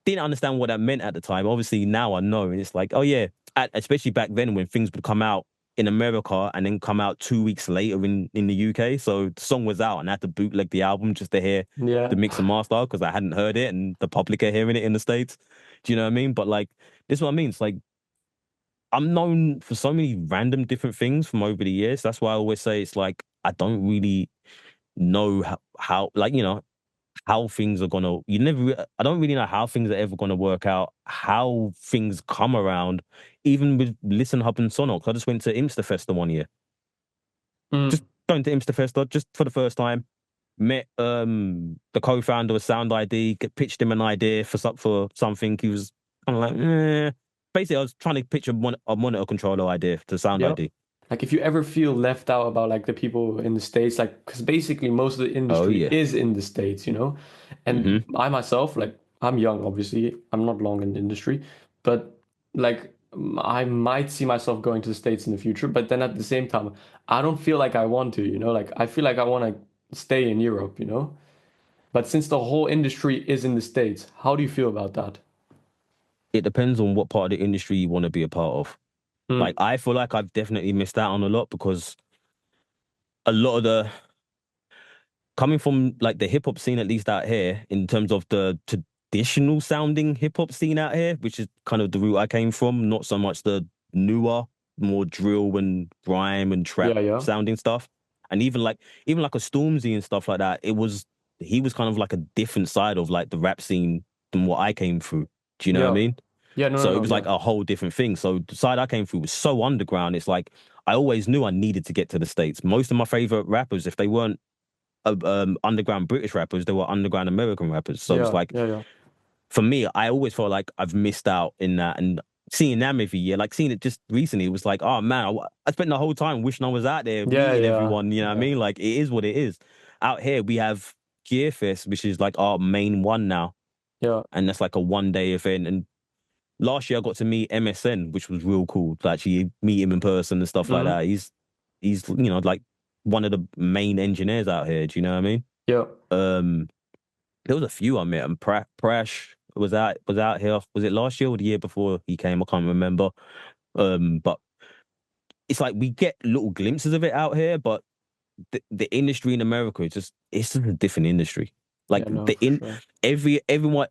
Speaker 3: Didn't understand what that meant at the time. Obviously now I know, and it's like, oh yeah, especially back then when things would come out in America and then come out 2 weeks later in the UK. So the song was out and I had to bootleg the album just to hear the mix and master, because I hadn't heard it and the public are hearing it in the States. Do you know what I mean? But like, this is what I mean. It's like, I'm known for so many random different things from over the years. That's why I always say it's like, I don't really know how like, you know, how things are gonna. I don't really know how things are ever gonna work out. How things come around, even with Listen Hub and Sonox. I just went to Imsterfesta one year. Just going to Imsterfesta just for the first time. Met the co-founder of Sound ID. Pitched him an idea for something. He was kind of like, eh. Basically, I was trying to pitch a monitor controller idea to Sound ID.
Speaker 1: Like, if you ever feel left out about like the people in the States, like, because basically most of the industry is in the States, you know? And I myself, like, I'm young, obviously. I'm not long in the industry, but like, I might see myself going to the States in the future, but then at the same time, I don't feel like I want to, you know? Like, I feel like I want to stay in Europe, you know? But since the whole industry is in the States, how do you feel about that?
Speaker 3: It depends on what part of the industry you want to be a part of. Like, I feel like I've definitely missed out on a lot, because a lot of the coming from like the hip hop scene, at least out here, in terms of the traditional sounding hip hop scene out here, which is kind of the route I came from, not so much the newer, more drill and grime and trap sounding stuff. And even like a Stormzy and stuff like that, he was kind of like a different side of like the rap scene than what I came through. Do you know what I mean?
Speaker 1: Yeah, no,
Speaker 3: So it was like a whole different thing. So the side I came through was so underground. It's like, I always knew I needed to get to the States. Most of my favorite rappers, if they weren't underground British rappers, they were underground American rappers. So it's like, for me, I always felt like I've missed out in that. And seeing them every year, like seeing it just recently, it was like, oh man, I spent the whole time wishing I was out there meeting everyone. You know what I mean? Like, it is what it is. Out here, we have Gearfest, which is like our main one now.
Speaker 1: Yeah.
Speaker 3: And that's like a 1-day event. And last year I got to meet MSN, which was real cool to actually meet him in person and stuff like that. He's you know, like one of the main engineers out here. Do you know what I mean?
Speaker 1: Yeah.
Speaker 3: There was a few I met, and Prash was out here. Was it last year or the year before he came? I can't remember. But it's like we get little glimpses of it out here, but the industry in America is it's just a different industry. Like everyone,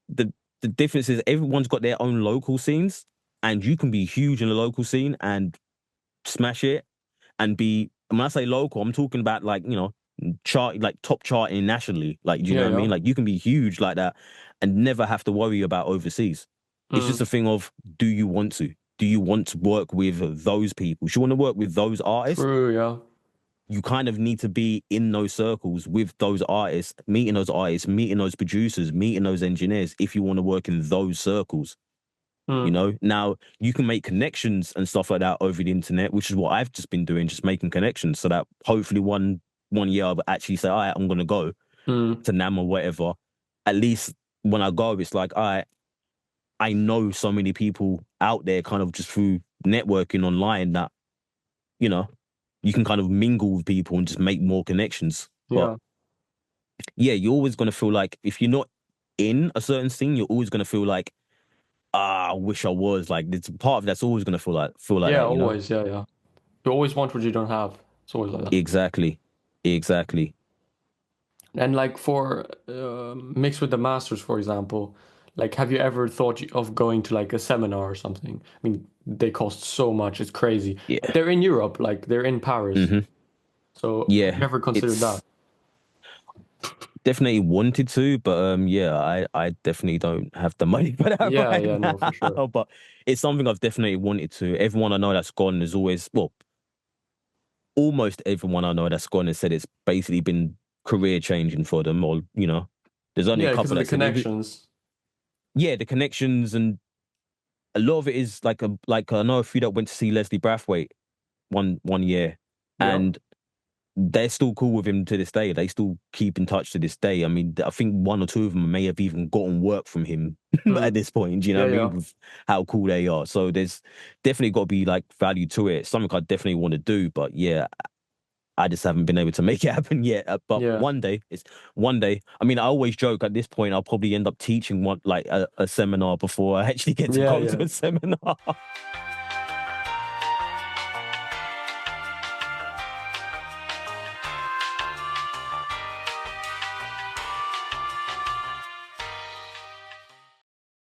Speaker 3: the difference is everyone's got their own local scenes, and you can be huge in the local scene and smash it and be. When I say local, I'm talking about like, you know, top charting nationally. Like, do you know what I mean? Like, you can be huge like that and never have to worry about overseas. It's just a thing of, do you want to? Do you want to work with those people? Do you want to work with those artists?
Speaker 1: True, yeah.
Speaker 3: You kind of need to be in those circles with those artists, meeting those producers, meeting those engineers, if you want to work in those circles. You know, now you can make connections and stuff like that over the internet, which is what I've just been doing, just making connections, so that hopefully one year I'll actually say, all right, I'm going to go to NAM or whatever. At least when I go, it's like, all right, I know so many people out there kind of just through networking online that, you know, you can kind of mingle with people and just make more connections. But yeah, you're always going to feel like, if you're not in a certain scene, you're always going to feel like, I wish I was. Like, it's part of that's always going to feel like
Speaker 1: yeah,
Speaker 3: that, you know?
Speaker 1: always, yeah. You always want what you don't have. It's always like that.
Speaker 3: Exactly.
Speaker 1: And like for mixed with the masters, for example, like, have you ever thought of going to like a seminar or something? I mean, they cost so much, it's crazy.
Speaker 3: Yeah.
Speaker 1: But they're in Europe, like they're in Paris. So
Speaker 3: yeah,
Speaker 1: have you ever considered that?
Speaker 3: Definitely wanted to, but I definitely don't have the money for that right now.
Speaker 1: No, for sure.
Speaker 3: But it's something I've definitely wanted to. Everyone I know that's gone is always, well, almost everyone I know that's gone has said it's basically been career changing for them, or, you know, there's only a couple
Speaker 1: of the
Speaker 3: that said
Speaker 1: connections.
Speaker 3: the connections, and a lot of it is like I know a few that went to see Leslie Brathwaite one year, And they're still cool with him to this day. They still keep in touch to this day. I mean, I think one or two of them may have even gotten work from him at this point. Do you know what I mean? With how cool they are. So there's definitely got to be like value to it. Something I definitely want to do, but yeah, I just haven't been able to make it happen yet. But one day. I mean, I always joke at this point, I'll probably end up teaching a seminar before I actually get to go to a seminar.